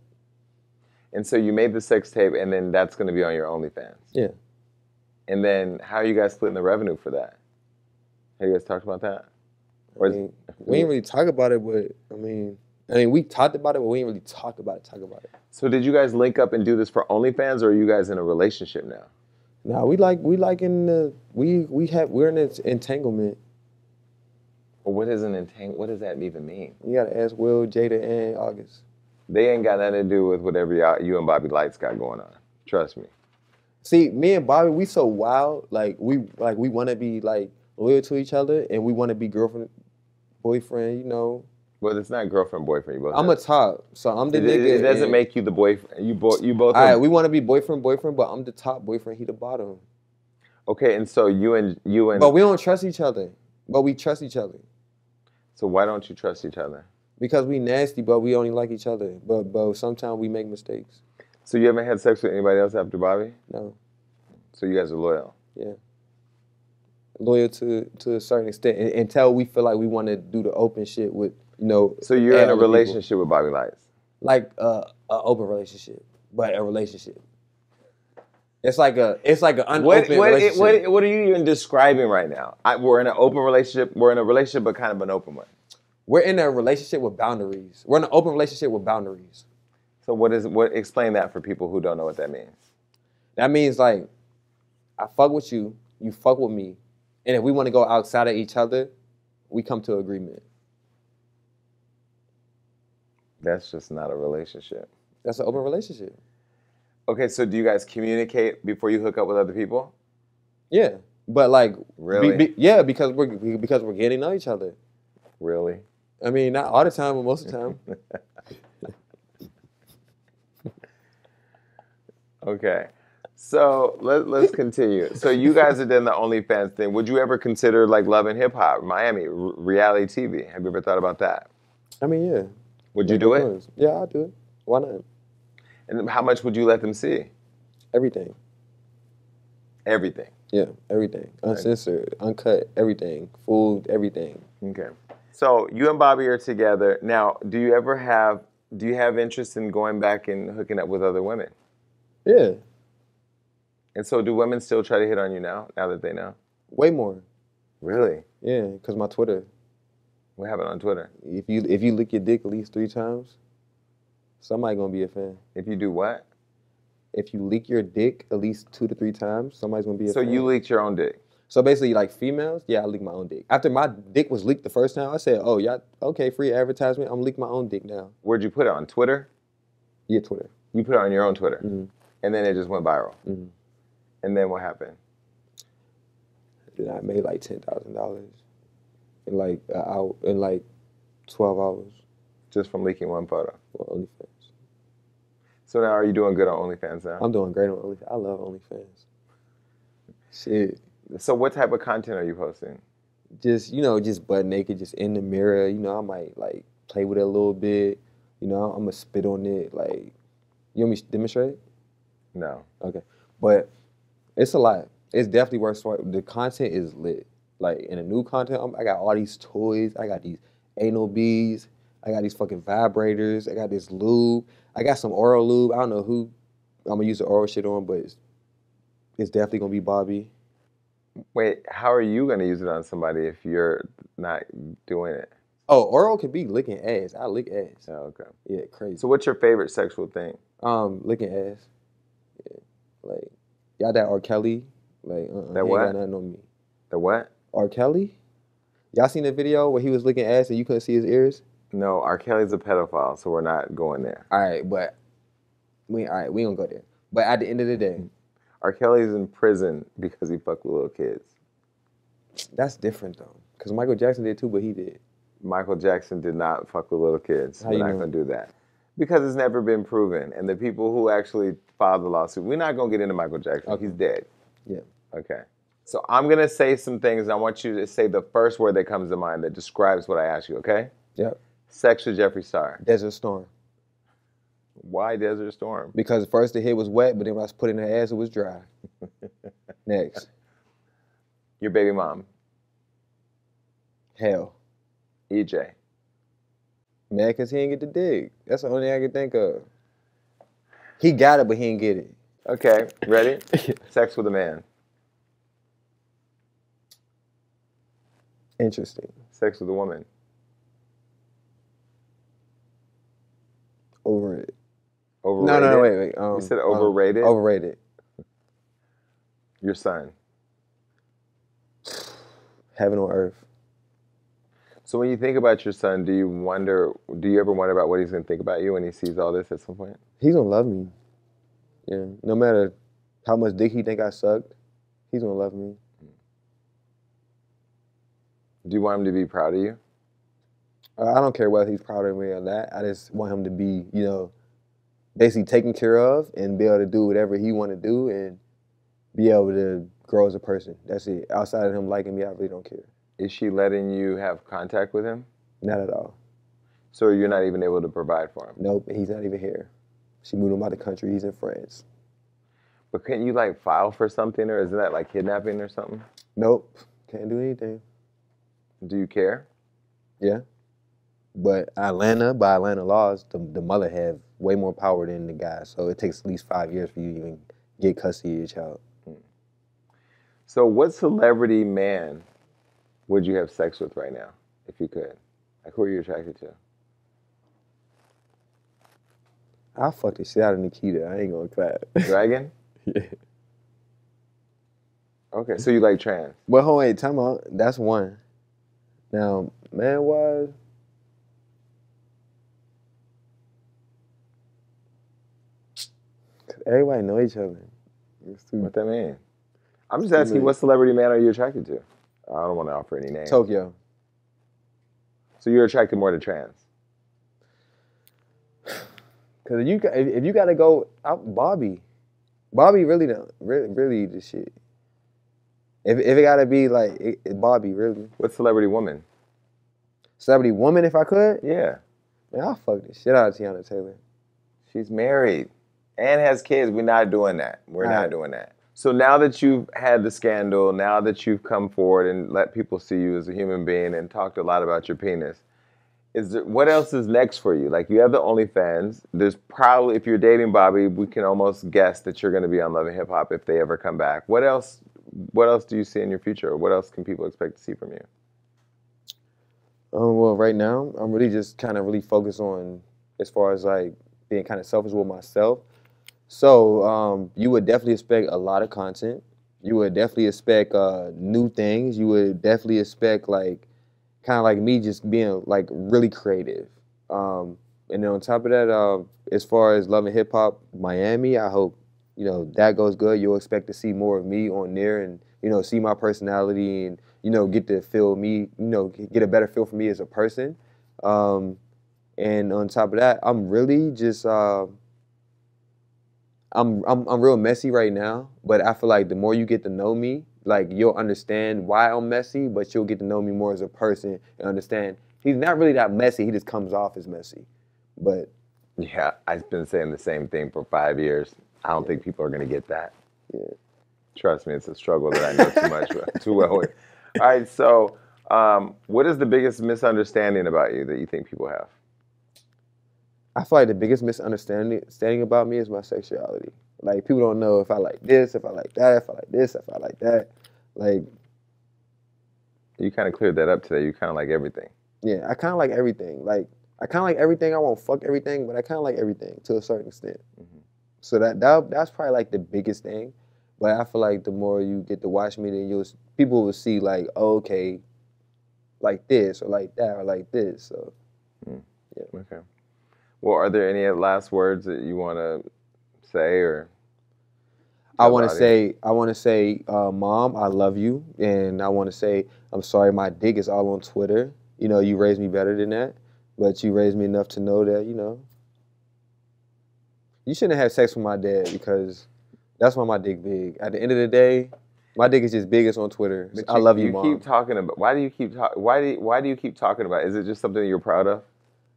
Speaker 4: And so you made the sex tape, and then that's going to be on your OnlyFans.
Speaker 5: Yeah.
Speaker 4: And then how are you guys splitting the revenue for that? Have you guys talked about that?
Speaker 5: We didn't really talk about it, but I mean, we talked about it, but we didn't really talk about it.
Speaker 4: So did you guys link up and do this for OnlyFans, or are you guys in a relationship now?
Speaker 5: No, we're in an entanglement.
Speaker 4: Well, what does that even mean?
Speaker 5: You gotta ask Will, Jada, and August.
Speaker 4: They ain't got nothing to do with whatever you and Bobby Lights got going on. Trust me.
Speaker 5: See, me and Bobby, we so wild. We want to be like loyal to each other, and we want to be girlfriend, boyfriend. You know,
Speaker 4: Well, it's not girlfriend, boyfriend. You both.
Speaker 5: I'm a top, so I'm the nigga.
Speaker 4: It doesn't make you the boyfriend. You both.
Speaker 5: All right, we want to be boyfriend, but I'm the top boyfriend. He the bottom.
Speaker 4: Okay, and so you and.
Speaker 5: But we don't trust each other. But we trust each other.
Speaker 4: So why don't you trust each other?
Speaker 5: Because we nasty, but we only like each other. But sometimes we make mistakes.
Speaker 4: So you haven't had sex with anybody else after Bobby?
Speaker 5: No.
Speaker 4: So you guys are loyal?
Speaker 5: Yeah. Loyal to a certain extent until we feel like we want to do the open shit with,
Speaker 4: So you're in a relationship with Bobby Lights?
Speaker 5: Like an open relationship, but a relationship. It's like an unopened relationship.
Speaker 4: What are you even describing right now? We're in an open relationship. We're in a relationship, but kind of an open one.
Speaker 5: We're in a relationship with boundaries. We're in an open relationship with boundaries.
Speaker 4: So explain that for people who don't know what that means.
Speaker 5: That means like, I fuck with you, you fuck with me, and if we want to go outside of each other, we come to agreement.
Speaker 4: That's just not a relationship.
Speaker 5: That's an open relationship.
Speaker 4: Okay, so do you guys communicate before you hook up with other people?
Speaker 5: Yeah, but like
Speaker 4: really,
Speaker 5: because we're getting to know each other.
Speaker 4: Really?
Speaker 5: I mean, not all the time, but most of the time.
Speaker 4: Okay, so let's continue. So you guys have done the OnlyFans thing. Would you ever consider like Love and Hip Hop, Miami, reality TV? Have you ever thought about that?
Speaker 5: I mean, yeah.
Speaker 4: Would you do it?
Speaker 5: Yeah, I'll do it. Why not?
Speaker 4: And how much would you let them see?
Speaker 5: Everything.
Speaker 4: Everything?
Speaker 5: Yeah, everything. Uncensored, uncut, everything. Food, everything.
Speaker 4: Okay. So you and Bobby are together. Now, do you have interest in going back and hooking up with other women?
Speaker 5: Yeah.
Speaker 4: And so do women still try to hit on you now that they know?
Speaker 5: Way more.
Speaker 4: Really?
Speaker 5: Yeah, because my Twitter.
Speaker 4: What happened on Twitter?
Speaker 5: If you lick your dick at least 3 times, somebody gonna be a fan.
Speaker 4: If you do what?
Speaker 5: If you lick your dick at least 2 to 3 times, somebody's gonna be a fan.
Speaker 4: So you leaked your own dick?
Speaker 5: So basically, like females, yeah, I leak my own dick. After my dick was leaked the first time, I said, oh, y'all, okay, free advertisement. I'm leaking my own dick now.
Speaker 4: Where'd you put it? On Twitter?
Speaker 5: Yeah, Twitter.
Speaker 4: You put it on your own Twitter?
Speaker 5: Mm-hmm.
Speaker 4: And then it just went viral?
Speaker 5: Mm-hmm.
Speaker 4: And then what happened?
Speaker 5: Then I made like $10,000 in like 12 hours.
Speaker 4: Just from leaking one photo?
Speaker 5: Well, OnlyFans.
Speaker 4: So now are you doing good on OnlyFans now?
Speaker 5: I'm doing great on OnlyFans. I love OnlyFans. Shit.
Speaker 4: So what type of content are you posting?
Speaker 5: Just, just butt naked, just in the mirror. I might like play with it a little bit. I'm gonna spit on it. Like, you want me to demonstrate?
Speaker 4: No.
Speaker 5: Okay. But it's a lot. It's definitely worth swiping. The content is lit. Like, in the new content, I got all these toys. I got these anal beads. I got these fucking vibrators. I got this lube. I got some oral lube. I don't know who I'm gonna use the oral shit on, but it's definitely gonna be Bobby.
Speaker 4: Wait, how are you going to use it on somebody if you're not doing it?
Speaker 5: Oh, oral could be licking ass. I lick ass.
Speaker 4: Oh, okay.
Speaker 5: Yeah, crazy.
Speaker 4: So what's your favorite sexual thing?
Speaker 5: Licking ass. Yeah. Like, y'all that R. Kelly. Like,
Speaker 4: that what?
Speaker 5: Ain't got nothing on me.
Speaker 4: The what?
Speaker 5: R. Kelly? Y'all seen the video where he was licking ass and you couldn't see his ears?
Speaker 4: No, R. Kelly's a pedophile, so we're not going there.
Speaker 5: All right, we don't go there. But at the end of the day,
Speaker 4: R. Kelly's in prison because he fucked with little kids.
Speaker 5: That's different, though. Because Michael Jackson did, too, but he did.
Speaker 4: Michael Jackson did not fuck with little kids.
Speaker 5: How
Speaker 4: we're not going to do that. Because it's never been proven. And the people who actually filed the lawsuit, we're not going to get into Michael Jackson. Okay. He's dead.
Speaker 5: Yeah.
Speaker 4: Okay. So I'm going to say some things, and I want you to say the first word that comes to mind that describes what I ask you, okay?
Speaker 5: Yep.
Speaker 4: Sex with Jeffree Star.
Speaker 5: Desert Storm.
Speaker 4: Why Desert Storm?
Speaker 5: Because first the head was wet, but then when I was put in her ass, it was dry. Next.
Speaker 4: Your baby mom.
Speaker 5: Hell.
Speaker 4: EJ.
Speaker 5: Mad because he didn't get the dig. That's the only thing I can think of. He got it, but he didn't get it.
Speaker 4: Okay, ready? Sex with a man.
Speaker 5: Interesting.
Speaker 4: Sex with a woman.
Speaker 5: Overrated.
Speaker 4: Overrated?
Speaker 5: No, wait.
Speaker 4: You said overrated?
Speaker 5: Overrated.
Speaker 4: Your son.
Speaker 5: Heaven on earth.
Speaker 4: So when you think about your son, do you ever wonder about what he's going to think about you when he sees all this at some point?
Speaker 5: He's going to love me. Yeah. No matter how much dick he think I sucked, he's going to love me.
Speaker 4: Do you want him to be proud of you?
Speaker 5: I don't care whether he's proud of me or not. I just want him to be, you know, basically taken care of and be able to do whatever he want to do and be able to grow as a person. That's it. Outside of him liking me, I really don't care.
Speaker 4: Is she letting you have contact with him?
Speaker 5: Not at all.
Speaker 4: So you're not even able to provide for him?
Speaker 5: Nope, he's not even here. She moved him out of the country. He's in France.
Speaker 4: But can't you like file for something, or isn't that like kidnapping or something?
Speaker 5: Nope, can't do anything.
Speaker 4: Do you care?
Speaker 5: Yeah. But by Atlanta laws, the mother have way more power than the guy. So it takes at least 5 years for you to even get custody of your child.
Speaker 4: So what celebrity man would you have sex with right now, if you could? Like, who are you attracted to?
Speaker 5: I'll fuck the shit out of Nikita. I ain't gonna clap.
Speaker 4: Dragon?
Speaker 5: Yeah.
Speaker 4: Okay, so you like trans?
Speaker 5: Well, hold on, time out. That's one. Now, man-wise, everybody know each other.
Speaker 4: What that mean? I'm just asking, what celebrity man are you attracted to? I don't want to offer any names.
Speaker 5: Tokyo.
Speaker 4: So you're attracted more to trans?
Speaker 5: Cause if you gotta go out, Bobby really the shit. If it gotta be like Bobby, really.
Speaker 4: What celebrity woman?
Speaker 5: Celebrity woman, if I could?
Speaker 4: Yeah.
Speaker 5: Man, I'll fuck the shit out of Tiana Taylor.
Speaker 4: She's married and has kids. We're not doing that. We're not doing that. So now that you've had the scandal, now that you've come forward and let people see you as a human being and talked a lot about your penis, what else is next for you? Like, you have the OnlyFans. There's probably, if you're dating Bobby, we can almost guess that you're going to be on Love and Hip Hop if they ever come back. What else do you see in your future? Or what else can people expect to see from you?
Speaker 5: Well, right now, I'm really just kind of really focused on, as far as like being kind of selfish with myself. So you would definitely expect a lot of content. You would definitely expect new things. You would definitely expect like kind of like me just being like really creative. And then on top of that, as far as Love and Hip Hop Miami, I hope, you know, that goes good. You'll expect to see more of me on there and, you know, see my personality and, you know, get to feel me, you know, get a better feel for me as a person. And on top of that, I'm really just, I'm real messy right now, but I feel like the more you get to know me, like you'll understand why I'm messy, but you'll get to know me more as a person and understand he's not really that messy. He just comes off as messy. But
Speaker 4: yeah, I've been saying the same thing for 5 years. I don't think people are going to get that.
Speaker 5: Yeah.
Speaker 4: Trust me, it's a struggle that I know too well with. All right, so what is the biggest misunderstanding about you that you think people have?
Speaker 5: I feel like the biggest misunderstanding about me is my sexuality. Like, people don't know if I like this, if I like that, if I like this, if I like that. Like,
Speaker 4: you kind of cleared that up today. You kind of like everything.
Speaker 5: Yeah, I kind of like everything. Like, I kind of like everything. I won't fuck everything, but I kind of like everything to a certain extent. Mm-hmm. So that's probably like the biggest thing. But I feel like the more you get to watch me, then people will see like, oh, okay, like this or like that or like this. So, yeah.
Speaker 4: Okay. Well, are there any last words that you want to say or?
Speaker 5: I want to say, Mom, I love you, and I want to say I'm sorry. My dick is all on Twitter. You know, you raised me better than that, but you raised me enough to know that, you know, you shouldn't have sex with my dad because that's why my dick big. At the end of the day, my dick is just biggest on Twitter. I love you, Mom.
Speaker 4: You keep talking about. Why do you keep talking about? Is it just something you're proud of?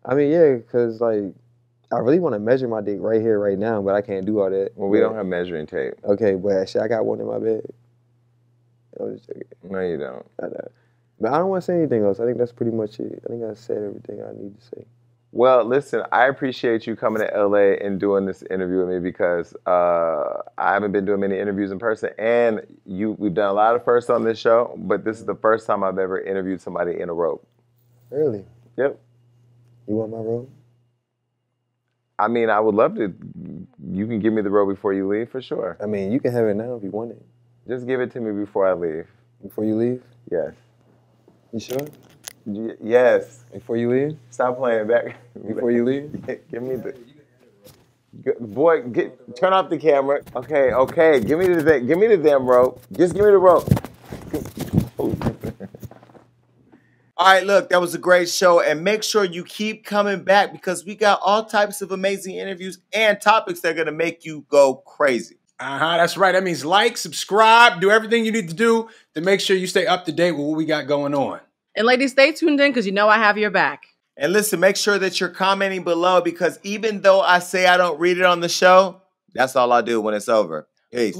Speaker 5: I mean, yeah, because, like, I really want to measure my dick right here, right now, but I can't do all that.
Speaker 4: Well, we don't have measuring tape.
Speaker 5: Okay, but shit, I got one in my bed. I'm just joking.
Speaker 4: No, you don't.
Speaker 5: I know. But I don't want to say anything else. I think that's pretty much it. I think I said everything I need to say.
Speaker 4: Well, listen, I appreciate you coming to LA and doing this interview with me because I haven't been doing many interviews in person, and we've done a lot of firsts on this show, but this is the first time I've ever interviewed somebody in a robe.
Speaker 5: Really?
Speaker 4: Yep.
Speaker 5: You want my robe?
Speaker 4: I mean, I would love to. You can give me the robe before you leave, for sure.
Speaker 5: I mean, you can have it now if you want it.
Speaker 4: Just give it to me before I leave.
Speaker 5: Before you leave?
Speaker 4: Yes.
Speaker 5: You sure?
Speaker 4: Yes.
Speaker 5: Before you leave?
Speaker 4: Stop playing back.
Speaker 5: Before you leave?
Speaker 4: Give me the... Boy, turn off the camera. Okay. Give me the damn rope. Just give me the rope.
Speaker 1: All right, look, that was a great show. And make sure you keep coming back because we got all types of amazing interviews and topics that are going to make you go crazy.
Speaker 3: That's right. That means like, subscribe, do everything you need to do to make sure you stay up to date with what we got going on.
Speaker 2: And ladies, stay tuned in because you know I have your back.
Speaker 1: And listen, make sure that you're commenting below because even though I say I don't read it on the show, that's all I do when it's over. Peace.